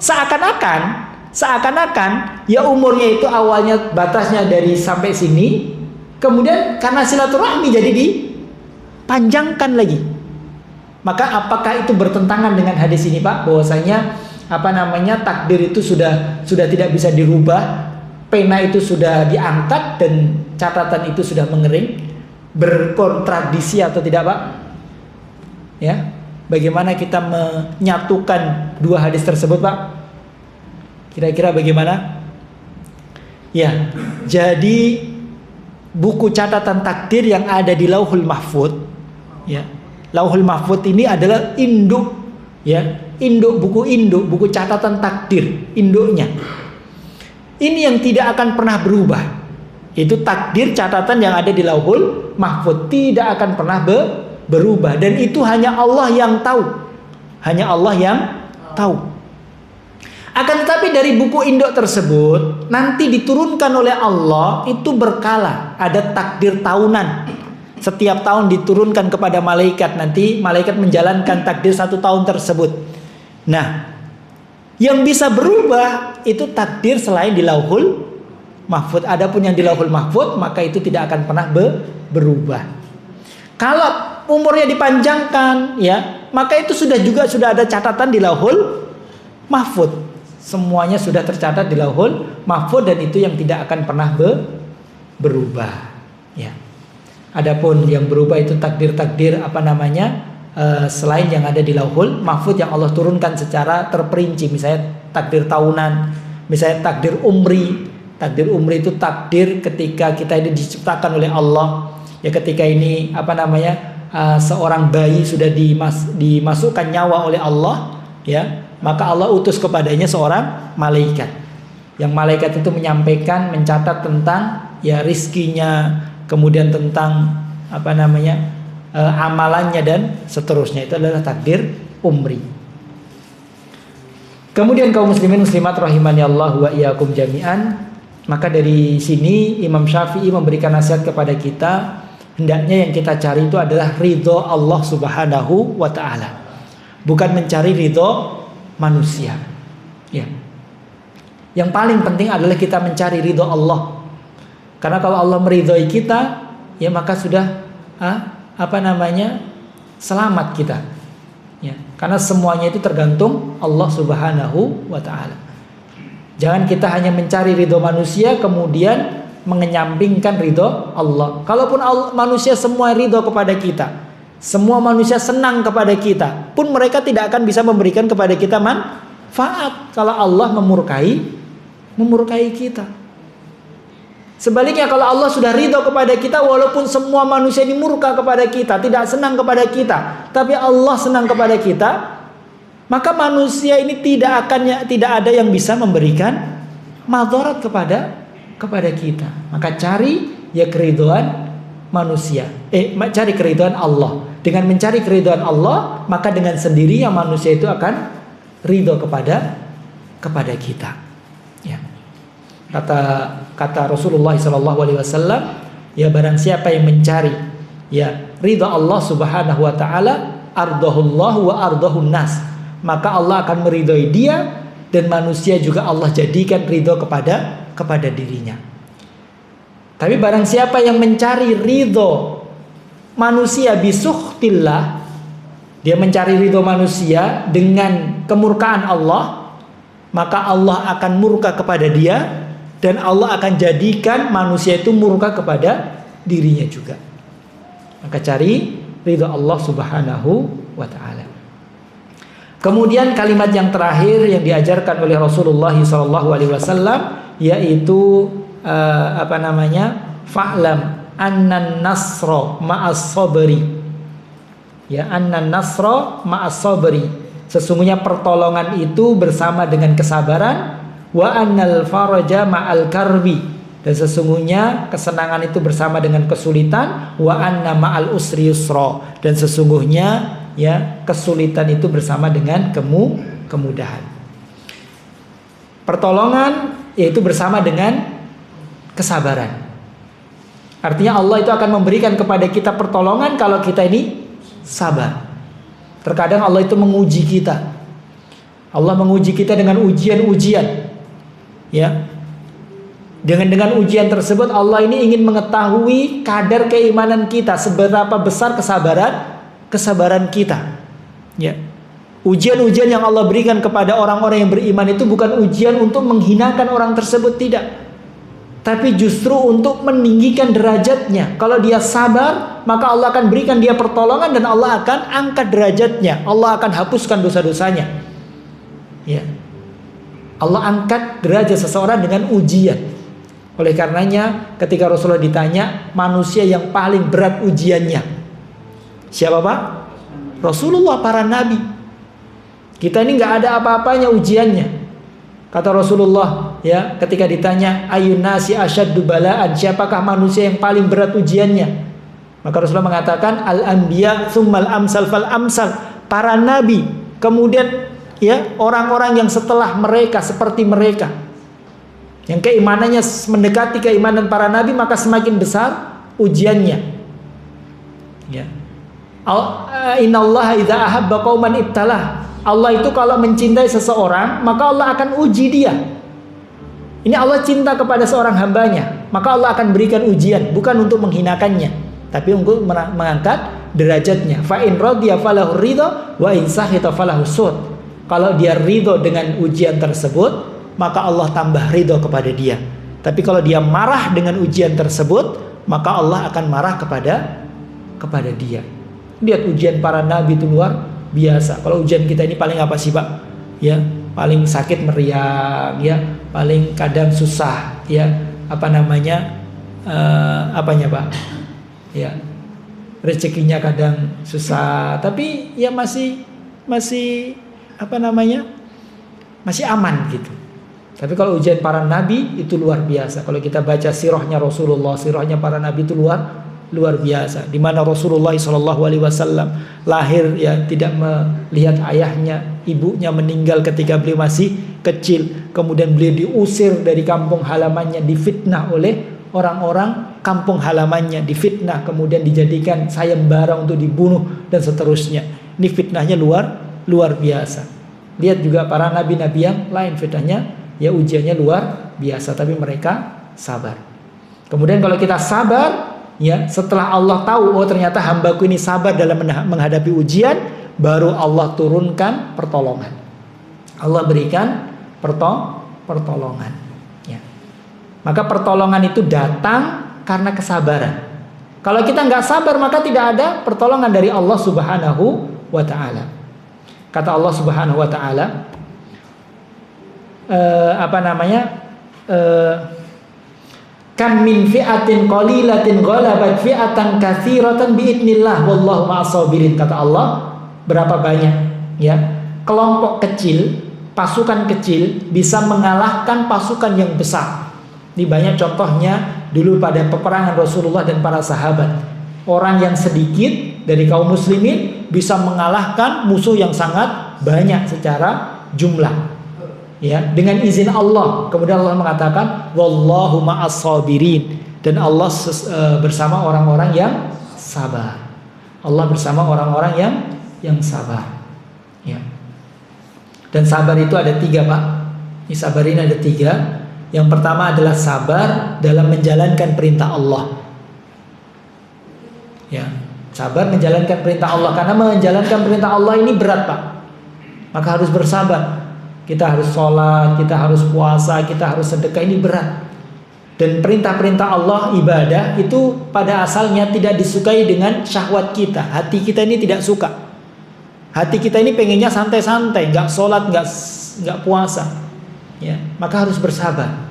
Seakan-akan ya umurnya itu awalnya batasnya dari sampai sini, kemudian karena silaturahmi jadi dipanjangkan lagi. Maka apakah itu bertentangan dengan hadis ini, Pak? Bahwasanya takdir itu sudah tidak bisa dirubah, pena itu sudah diangkat dan catatan itu sudah mengering, berkontradiksi atau tidak, Pak? Ya, bagaimana kita menyatukan dua hadis tersebut, Pak? Kira-kira bagaimana? Ya, jadi buku catatan takdir yang ada di Lauhul Mahfuz, ya. Lauhul Mahfuz ini adalah induk, ya, buku catatan takdir, induknya. Ini yang tidak akan pernah berubah. Itu takdir catatan yang ada di Lauhul Mahfuz, tidak akan pernah berubah, dan itu hanya Allah yang tahu. Hanya Allah yang tahu. Akan tetapi dari buku induk tersebut nanti diturunkan oleh Allah itu berkala, ada takdir tahunan. Setiap tahun diturunkan kepada malaikat, nanti malaikat menjalankan takdir 1 tahun tersebut. Nah, yang bisa berubah itu takdir selain di Lauhul Mahfuz. Adapun yang di Lauhul Mahfuz maka itu tidak akan pernah berubah. Kalau umurnya dipanjangkan, ya, maka itu sudah ada catatan di Lauhul Mahfuz. Semuanya sudah tercatat di Lauhul Mahfuz dan itu yang tidak akan pernah berubah. Ya. Adapun yang berubah itu takdir-takdir selain yang ada di Lauhul Mahfuz yang Allah turunkan secara terperinci. Misalnya takdir tahunan, misalnya takdir umri. Takdir umri itu takdir ketika kita ini diciptakan oleh Allah. Ya, ketika ini seorang bayi sudah dimasukkan nyawa oleh Allah, ya. Maka Allah utus kepadanya seorang malaikat. Yang malaikat itu menyampaikan, mencatat tentang ya rizkinya, kemudian tentang amalannya dan seterusnya. Itu adalah takdir umri. Kemudian kaum muslimin muslimat rahimani Allah wa iyyakum jami'an. Maka dari sini Imam Syafi'i memberikan nasihat kepada kita, hendaknya yang kita cari itu adalah ridho Allah Subhanahu wa taala. Bukan mencari ridho manusia, ya. Yang paling penting adalah kita mencari ridho Allah. Karena kalau Allah meridhoi kita, ya maka sudah selamat kita. Ya, karena semuanya itu tergantung Allah Subhanahu wa taala. Jangan kita hanya mencari ridho manusia kemudian mengenyampingkan ridho Allah. Kalaupun manusia semua ridho kepada kita, semua manusia senang kepada kita, pun mereka tidak akan bisa memberikan kepada kita manfaat kalau Allah memurkai kita. Sebaliknya kalau Allah sudah ridho kepada kita, walaupun semua manusia ini murka kepada kita, tidak senang kepada kita, tapi Allah senang kepada kita, maka manusia ini tidak ada yang bisa memberikan madarat kepada kita. Maka cari ya keridhaan manusia. Cari keridhaan Allah. Dengan mencari keridhaan Allah, maka dengan sendirinya manusia itu akan ridho kepada kepada kita. Ya. Kata Rasulullah SAW, ya barang siapa yang mencari ya ridha Allah Subhanahu wa taala, ardahullahu wa ardahun nas, maka Allah akan meridhoi dia dan manusia juga Allah jadikan ridho kepada dirinya. Tapi barang siapa yang mencari ridho manusia bisukhtillah, dia mencari ridho manusia dengan kemurkaan Allah, maka Allah akan murka kepada dia dan Allah akan jadikan manusia itu murka kepada dirinya juga. Maka cari ridho Allah Subhanahu wa ta'ala. Kemudian kalimat yang terakhir yang diajarkan oleh Rasulullah SAW yaitu fa'lam annan nasra ma'as sabri. Ya, annan nasra ma'as sabri. Sesungguhnya pertolongan itu bersama dengan kesabaran. Wa annal faraja ma'al karbi. Dan sesungguhnya kesenangan itu bersama dengan kesulitan. Wa anna ma'al usri yusra. Dan sesungguhnya ya kesulitan itu bersama dengan kemudahan. Pertolongan yaitu bersama dengan kesabaran. Artinya Allah itu akan memberikan kepada kita pertolongan kalau kita ini sabar. Terkadang Allah itu menguji kita. Allah menguji kita dengan ujian-ujian. Ya. Dengan ujian tersebut Allah ini ingin mengetahui kadar keimanan kita, seberapa besar kesabaran kita. Ya. Ujian-ujian yang Allah berikan kepada orang-orang yang beriman itu bukan ujian untuk menghinakan orang tersebut, tidak. Tapi justru untuk meninggikan derajatnya. Kalau dia sabar, maka Allah akan berikan dia pertolongan dan Allah akan angkat derajatnya. Allah akan hapuskan dosa-dosanya. Ya. Allah angkat derajat seseorang dengan ujian. Oleh karenanya ketika Rasulullah ditanya manusia yang paling berat ujiannya, siapa Pak? Rasulullah, para nabi. Kita ini nggak ada apa-apanya ujiannya. Kata Rasulullah ya ketika ditanya ayun nasi asyaddu bala'an, siapakah manusia yang paling berat ujiannya? Maka Rasulullah mengatakan al-anbiya tsummal amsal fal amsal, para nabi, kemudian ya orang-orang yang setelah mereka seperti mereka. Yang keimanannya mendekati keimanan para nabi, maka semakin besar ujiannya. Ya. Innallaha idza ahabba qauman ibtalah. Allah itu kalau mencintai seseorang, maka Allah akan uji dia. Ini Allah cinta kepada seorang hambanya, maka Allah akan berikan ujian, bukan untuk menghinakannya, tapi untuk mengangkat derajatnya. Fa in radiya falahu ridha wa in sakhita falahu sud. Kalau dia ridho dengan ujian tersebut, maka Allah tambah ridho kepada dia. Tapi kalau dia marah dengan ujian tersebut, maka Allah akan marah kepada dia. Lihat ujian para nabi itu luar biasa. Kalau ujian kita ini paling apa sih Pak? Ya, paling sakit meriang, ya, paling kadang susah, ya, apanya Pak? Ya, rezekinya kadang susah, tapi ya masih masih aman gitu. Tapi kalau ujian para nabi itu luar biasa. Kalau kita baca sirahnya Rasulullah, sirahnya para nabi itu luar biasa. Di mana Rasulullah SAW lahir ya tidak melihat ayahnya, ibunya meninggal ketika beliau masih kecil. Kemudian beliau diusir dari kampung halamannya, difitnah oleh orang-orang kampung halamannya, difitnah, kemudian dijadikan sayembara untuk dibunuh dan seterusnya. Ini fitnahnya luar biasa. Lihat juga para nabi-nabi yang lain, fitnahnya ya ujiannya luar biasa, tapi mereka sabar. Kemudian kalau kita sabar, ya setelah Allah tahu oh ternyata hambaku ini sabar dalam menghadapi ujian, baru Allah turunkan pertolongan. Allah berikan pertolongan. Ya. Maka pertolongan itu datang karena kesabaran. Kalau kita nggak sabar, maka tidak ada pertolongan dari Allah Subhanahu wa Ta'ala. Kata Allah Subhanahu wa Ta'ala, kam min fi'atin qalilatin ghalabat fi'atan katsiratan biidznillah wallahu ma'as sabirin. Kata Allah, berapa banyak ya kelompok kecil, pasukan kecil bisa mengalahkan pasukan yang besar. Ini banyak contohnya dulu pada peperangan Rasulullah dan para sahabat. Orang yang sedikit dari kaum muslimin bisa mengalahkan musuh yang sangat banyak secara jumlah. ya, dengan izin Allah. Kemudian Allah mengatakan wallahu ma'as sabirin, dan Allah bersama orang-orang yang sabar. Allah bersama orang-orang yang sabar, ya. Dan sabar itu ada 3, Pak. Ini sabar ini ada 3. Yang pertama adalah sabar dalam menjalankan perintah Allah, ya. Sabar menjalankan perintah Allah, karena menjalankan perintah Allah ini berat, Pak. Maka harus bersabar. Kita harus sholat, kita harus puasa, kita harus sedekah, ini berat. Dan perintah-perintah Allah, ibadah itu pada asalnya tidak disukai dengan syahwat kita. Hati kita ini tidak suka. Hati kita ini pengennya santai-santai, nggak sholat, nggak puasa, ya. Maka harus bersabar.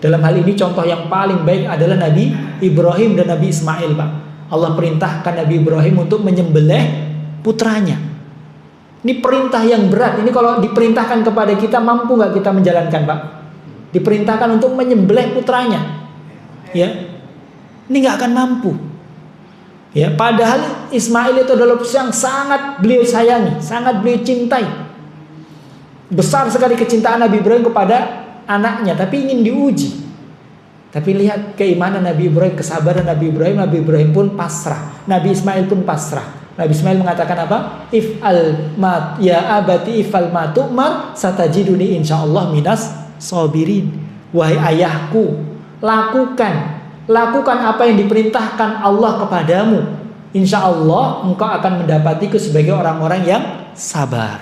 Dalam hal ini contoh yang paling baik adalah Nabi Ibrahim dan Nabi Ismail, Pak. Allah perintahkan Nabi Ibrahim untuk menyembelih putranya. Ini perintah yang berat. Ini kalau diperintahkan kepada kita, mampu nggak kita menjalankan, Pak? Diperintahkan untuk menyembelih putranya, ya. Ini nggak akan mampu, ya. Padahal Ismail itu adalah yang sangat beliau sayangi, sangat beliau cintai. Besar sekali kecintaan Nabi Ibrahim kepada anaknya, tapi ingin diuji. Tapi lihat keimanan Nabi Ibrahim, kesabaran Nabi Ibrahim pun pasrah. Nabi Ismail pun pasrah. Nabi Ismail mengatakan apa? If'al mat ya abati if'al ma tu'mar satajiduni insyaallah minas sabirin. Wahai ayahku, lakukan apa yang diperintahkan Allah kepadamu. Insyaallah engkau akan mendapatiku sebagai orang-orang yang sabar.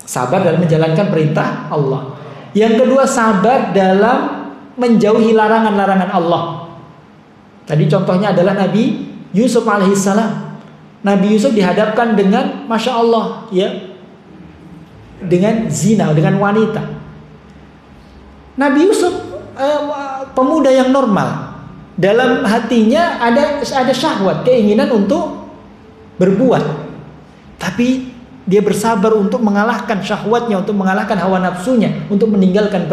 Sabar dalam menjalankan perintah Allah. Yang kedua, sabar dalam menjauhi larangan-larangan Allah. Tadi contohnya adalah Nabi Yusuf alaihissalam. Nabi Yusuf dihadapkan dengan, Masya Allah, ya, dengan zina, dengan wanita. Nabi Yusuf pemuda yang normal. Dalam hatinya ada syahwat, keinginan untuk berbuat. Tapi dia bersabar untuk mengalahkan syahwatnya, untuk mengalahkan hawa nafsunya, untuk meninggalkan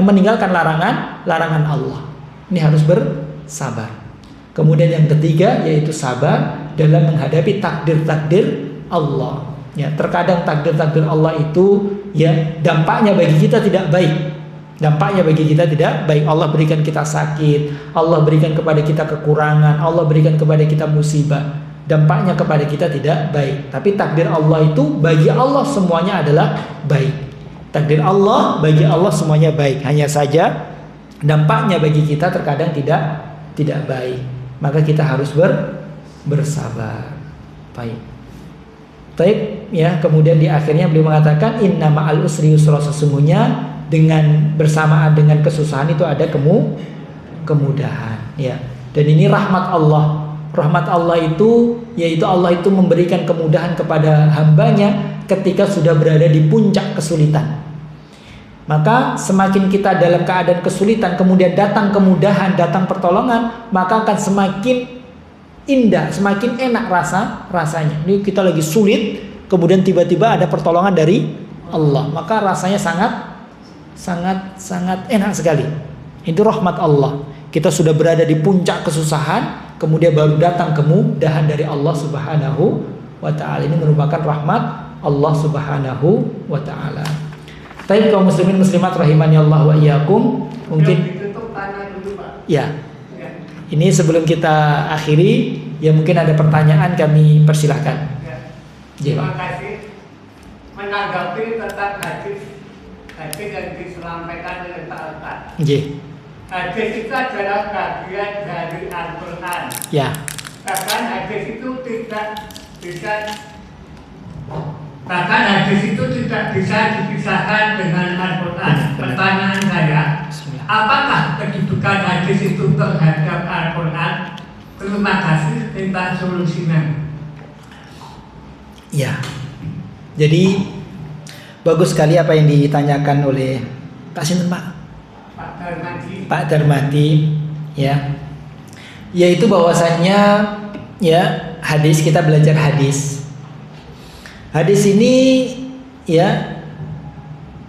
meninggalkan larangan Allah. Ini harus bersabar. Kemudian yang ketiga yaitu sabar dalam menghadapi takdir-takdir Allah. Ya, terkadang takdir-takdir Allah itu, ya, dampaknya bagi kita tidak baik. Dampaknya bagi kita tidak baik. Allah berikan kita sakit, Allah berikan kepada kita kekurangan, Allah berikan kepada kita musibah. Dampaknya kepada kita tidak baik. Tapi takdir Allah itu bagi Allah semuanya adalah baik. Takdir Allah bagi Allah semuanya baik. Hanya saja dampaknya bagi kita terkadang tidak baik. Maka kita harus bersabar. Baik. Ya, kemudian di akhirnya beliau mengatakan inna ma'al usri yusra, sesungguhnya dengan bersamaan dengan kesusahan itu ada kemudahan, ya. Dan ini rahmat Allah. Rahmat Allah itu yaitu Allah itu memberikan kemudahan kepada hambanya ketika sudah berada di puncak kesulitan. Maka semakin kita dalam keadaan kesulitan, kemudian datang kemudahan, datang pertolongan, maka akan semakin indah, semakin enak rasanya. Ini kita lagi sulit, kemudian tiba-tiba ada pertolongan dari Allah, maka rasanya sangat enak sekali. Itu rahmat Allah. Kita sudah berada di puncak kesusahan, kemudian baru datang kemudahan dari Allah Subhanahu wa ta'ala. Ini merupakan rahmat Allah Subhanahu wa ta'ala. Baik kaum muslimin muslimat rahimani Allah wa iyyakum. Mungkin ya. Ini sebelum kita akhiri, ya mungkin ada pertanyaan kami persilahkan. Terima kasih. Menanggapi tentang hadis yang disampaikan oleh Pak Ustaz. Hadis itu adalah bagian dari Al-Quran. Ya. Bahkan hadis itu tidak bisa dipisahkan dengan Al-Quran. Pertanyaan saya, apakah kedudukan hadis itu terhadap Al-Quran? Terima kasih, minta solusinya. Ya. Jadi bagus sekali apa yang ditanyakan oleh Pak Sinten, Pak Darmadi, ya. Yaitu bahwasannya, ya, hadis, kita belajar hadis. Hadis ini, ya,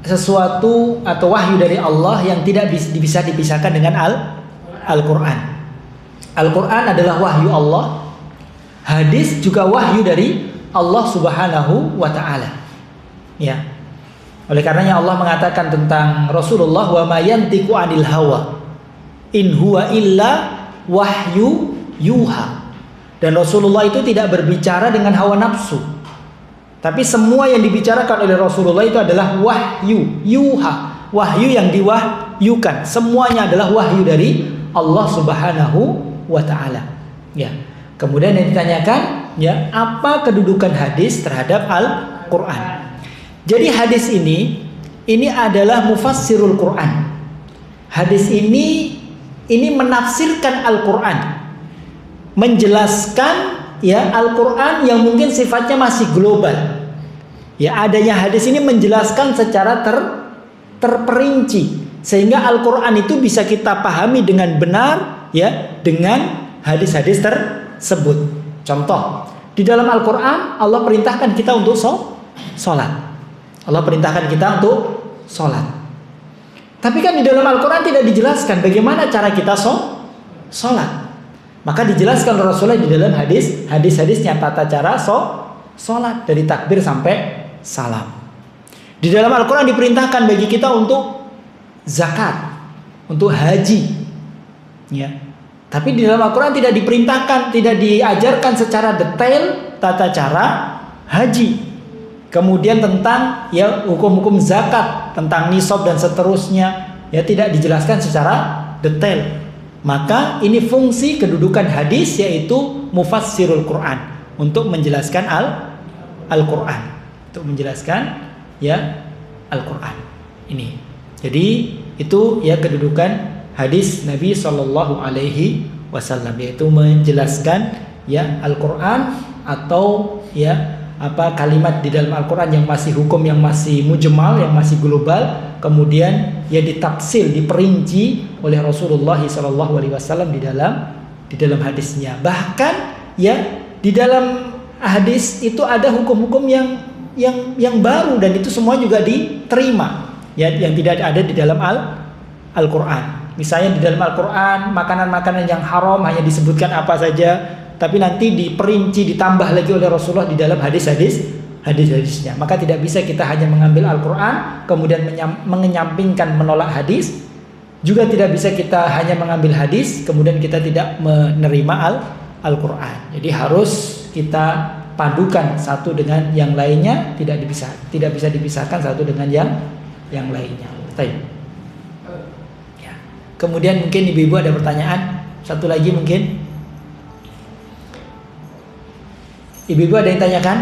sesuatu atau wahyu dari Allah yang tidak bisa dipisahkan dengan Al-Quran. Al-Quran adalah wahyu Allah. Hadis juga wahyu dari Allah Subhanahu wa ta'ala. Ya. Oleh karenanya Allah mengatakan tentang Rasulullah, wa ma yantiqu anil hawa in huwa illa wahyu yuha. Dan Rasulullah itu tidak berbicara dengan hawa nafsu. Tapi semua yang dibicarakan oleh Rasulullah itu adalah wahyu yuha, wahyu yang diwahyukan. Semuanya adalah wahyu dari Allah Subhanahu wa taala. Ya. Kemudian yang ditanyakan, ya, apa kedudukan hadis terhadap Al-Qur'an? Jadi hadis ini adalah mufassirul Quran. Hadis ini menafsirkan Al-Quran, menjelaskan, ya, Al-Quran yang mungkin sifatnya masih global. Ya, adanya hadis ini menjelaskan secara terperinci sehingga Al-Quran itu bisa kita pahami dengan benar, ya, dengan hadis-hadis tersebut. Contoh, di dalam Al-Quran Allah perintahkan kita untuk sholat. Allah perintahkan kita untuk sholat. Tapi kan di dalam Al-Quran tidak dijelaskan bagaimana cara kita sholat. Maka dijelaskan oleh Rasulullah di dalam hadis-hadisnya tata cara sholat dari takbir sampai salam. Di dalam Al-Quran diperintahkan bagi kita untuk zakat, untuk haji, ya. Tapi di dalam Al-Quran tidak diperintahkan, tidak diajarkan secara detail tata cara haji. Kemudian tentang, ya, hukum-hukum zakat, tentang nisab dan seterusnya, ya, tidak dijelaskan secara detail. Maka ini fungsi kedudukan hadis, yaitu mufassirul Quran, untuk menjelaskan Al-Quran, untuk menjelaskan, ya, Al-Quran ini. Jadi itu, ya, kedudukan hadis Nabi Shallallahu Alaihi Wasallam, yaitu menjelaskan, ya, Al-Quran atau, ya, apa kalimat di dalam Al-Quran yang masih hukum, yang masih mujmal, yang masih global, kemudian, ya, ditafsir, diperinci oleh Rasulullah SAW di dalam hadisnya. Bahkan, ya, di dalam hadis itu ada hukum-hukum yang baru, dan itu semua juga diterima, ya, yang tidak ada di dalam Al-Quran. Misalnya di dalam Al-Quran makanan-makanan yang haram hanya disebutkan apa saja, tapi nanti diperinci, ditambah lagi oleh Rasulullah di dalam hadis-hadisnya. Maka tidak bisa kita hanya mengambil Al-Quran kemudian mengenyampingkan, menolak hadis. Juga tidak bisa kita hanya mengambil hadis kemudian kita tidak menerima Al-Quran. Jadi harus kita padukan satu dengan yang lainnya, tidak bisa dipisahkan satu dengan yang lainnya. Baik. Ya. Kemudian mungkin ibu-ibu ada pertanyaan, satu lagi mungkin. Ibu-ibu ada yang tanyakan?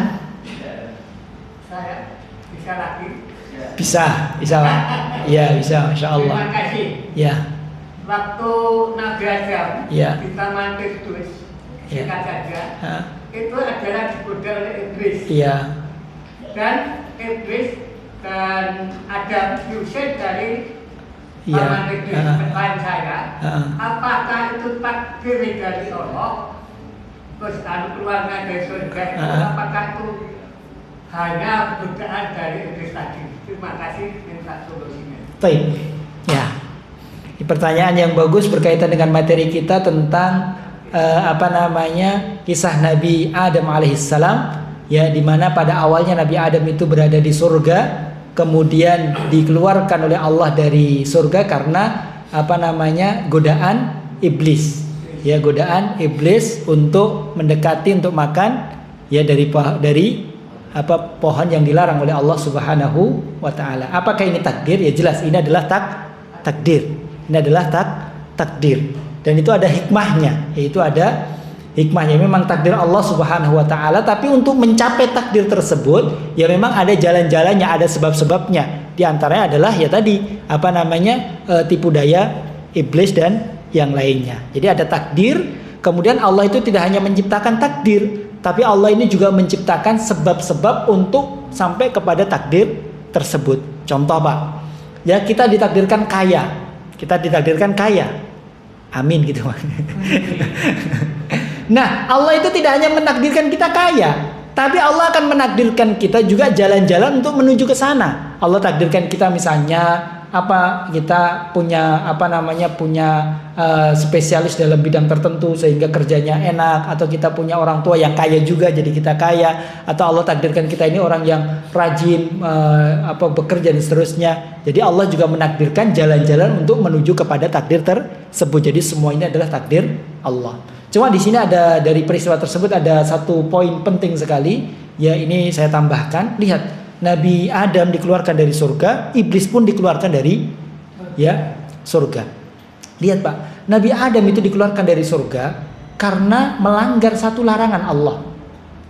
Saya bisa lagi. Bisa Pak. Iya, bisa, Masya Allah. Terima kasih. Ya. Waktu Nabi Adam, Ya. kita mati terus, Ya. singkat saja, Hah? itu adalah digoda oleh iblis. Iya. Dan iblis dan Adam diusir dari Iya. Taman Iblis. Pertanyaan saya, apakah itu takdir dari Allah? Terus keluarnya dari surga itu, apakah itu hanya godaan dari iblis tadi? Terima kasih, minta solusinya. Baik. Ya. Ini pertanyaan yang bagus berkaitan dengan materi kita tentang kisah Nabi Adam alaihissalam, ya, di mana pada awalnya Nabi Adam itu berada di surga, kemudian dikeluarkan oleh Allah dari surga karena godaan iblis. Ya, godaan iblis untuk mendekati, untuk makan, ya, dari pohon yang dilarang oleh Allah Subhanahu wa taala. Apakah ini takdir? Ya, jelas ini adalah takdir. Ini adalah takdir. Dan itu ada hikmahnya, yaitu ada hikmahnya. Memang takdir Allah Subhanahu wa taala, tapi untuk mencapai takdir tersebut, ya, memang ada jalan-jalannya, ada sebab-sebabnya. Di antaranya adalah, ya, tadi tipu daya iblis dan yang lainnya. Jadi ada takdir, kemudian Allah itu tidak hanya menciptakan takdir, tapi Allah ini juga menciptakan sebab-sebab untuk sampai kepada takdir tersebut. Contoh, Pak, ya, kita ditakdirkan kaya. Amin gitu. Nah, Allah itu tidak hanya menakdirkan kita kaya, tapi Allah akan menakdirkan kita juga jalan-jalan untuk menuju ke sana. Allah takdirkan kita misalnya kita punya spesialis dalam bidang tertentu sehingga kerjanya enak, atau kita punya orang tua yang kaya juga jadi kita kaya, atau Allah takdirkan kita ini orang yang rajin bekerja dan seterusnya. Jadi Allah juga menakdirkan jalan-jalan untuk menuju kepada takdir tersebut. Jadi semua ini adalah takdir Allah. Cuma di sini ada, dari peristiwa tersebut ada satu poin penting sekali, ya ini saya tambahkan. Lihat, Nabi Adam dikeluarkan dari surga, iblis pun dikeluarkan dari surga. Lihat Pak, Nabi Adam itu dikeluarkan dari surga karena melanggar satu larangan Allah.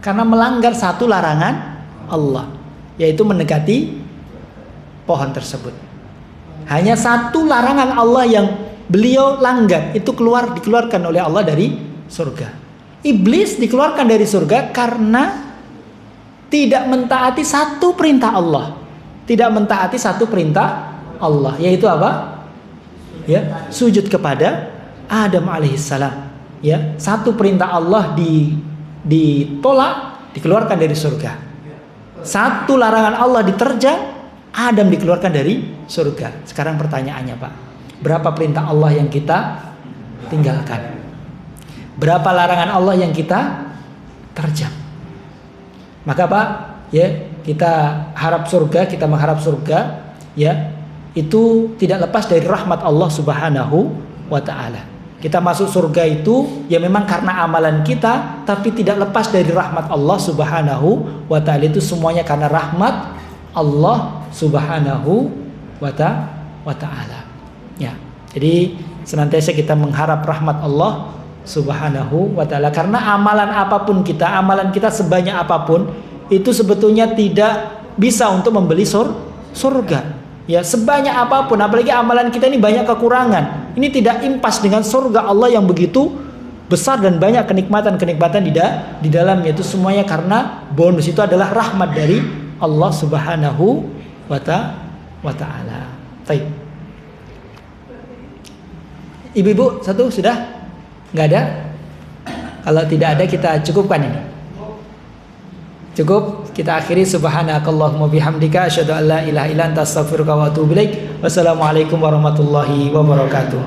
Karena melanggar satu larangan Allah, yaitu mendekati pohon tersebut. Hanya satu larangan Allah yang beliau langgar, itu dikeluarkan oleh Allah dari surga. Iblis dikeluarkan dari surga karena tidak mentaati satu perintah Allah. Tidak mentaati satu perintah Allah, yaitu apa? Ya, sujud kepada Adam alaihissalam. Ya, satu perintah Allah ditolak, dikeluarkan dari surga. Satu larangan Allah diterjang, Adam dikeluarkan dari surga. Sekarang pertanyaannya Pak, berapa perintah Allah yang kita tinggalkan? Berapa larangan Allah yang kita terjang? Maka Pak, ya, kita harap surga, kita mengharap surga, ya, itu tidak lepas dari rahmat Allah Subhanahu wa taala. Kita masuk surga itu ya memang karena amalan kita, tapi tidak lepas dari rahmat Allah Subhanahu wa taala. Itu semuanya karena rahmat Allah Subhanahu wa taala. Ya. Jadi senantiasa kita mengharap rahmat Allah Subhanahu wa ta'ala, karena amalan kita sebanyak apapun itu sebetulnya tidak bisa untuk membeli surga. Ya, sebanyak apapun, apalagi amalan kita ini banyak kekurangan, ini tidak impas dengan surga Allah yang begitu besar dan banyak kenikmatan-kenikmatan di dalamnya. Itu semuanya karena bonus, itu adalah rahmat dari Allah Subhanahu wa ta'ala. Baik. Ibu-ibu satu sudah? Nggak ada? Kalau tidak ada kita cukupkan ini. Cukup, kita akhiri. Subhanakallahumma bihamdika asyhadu an la ilaha illa anta astaghfiruka wa atubu ilaik. Wassalamualaikum warahmatullahi wabarakatuh.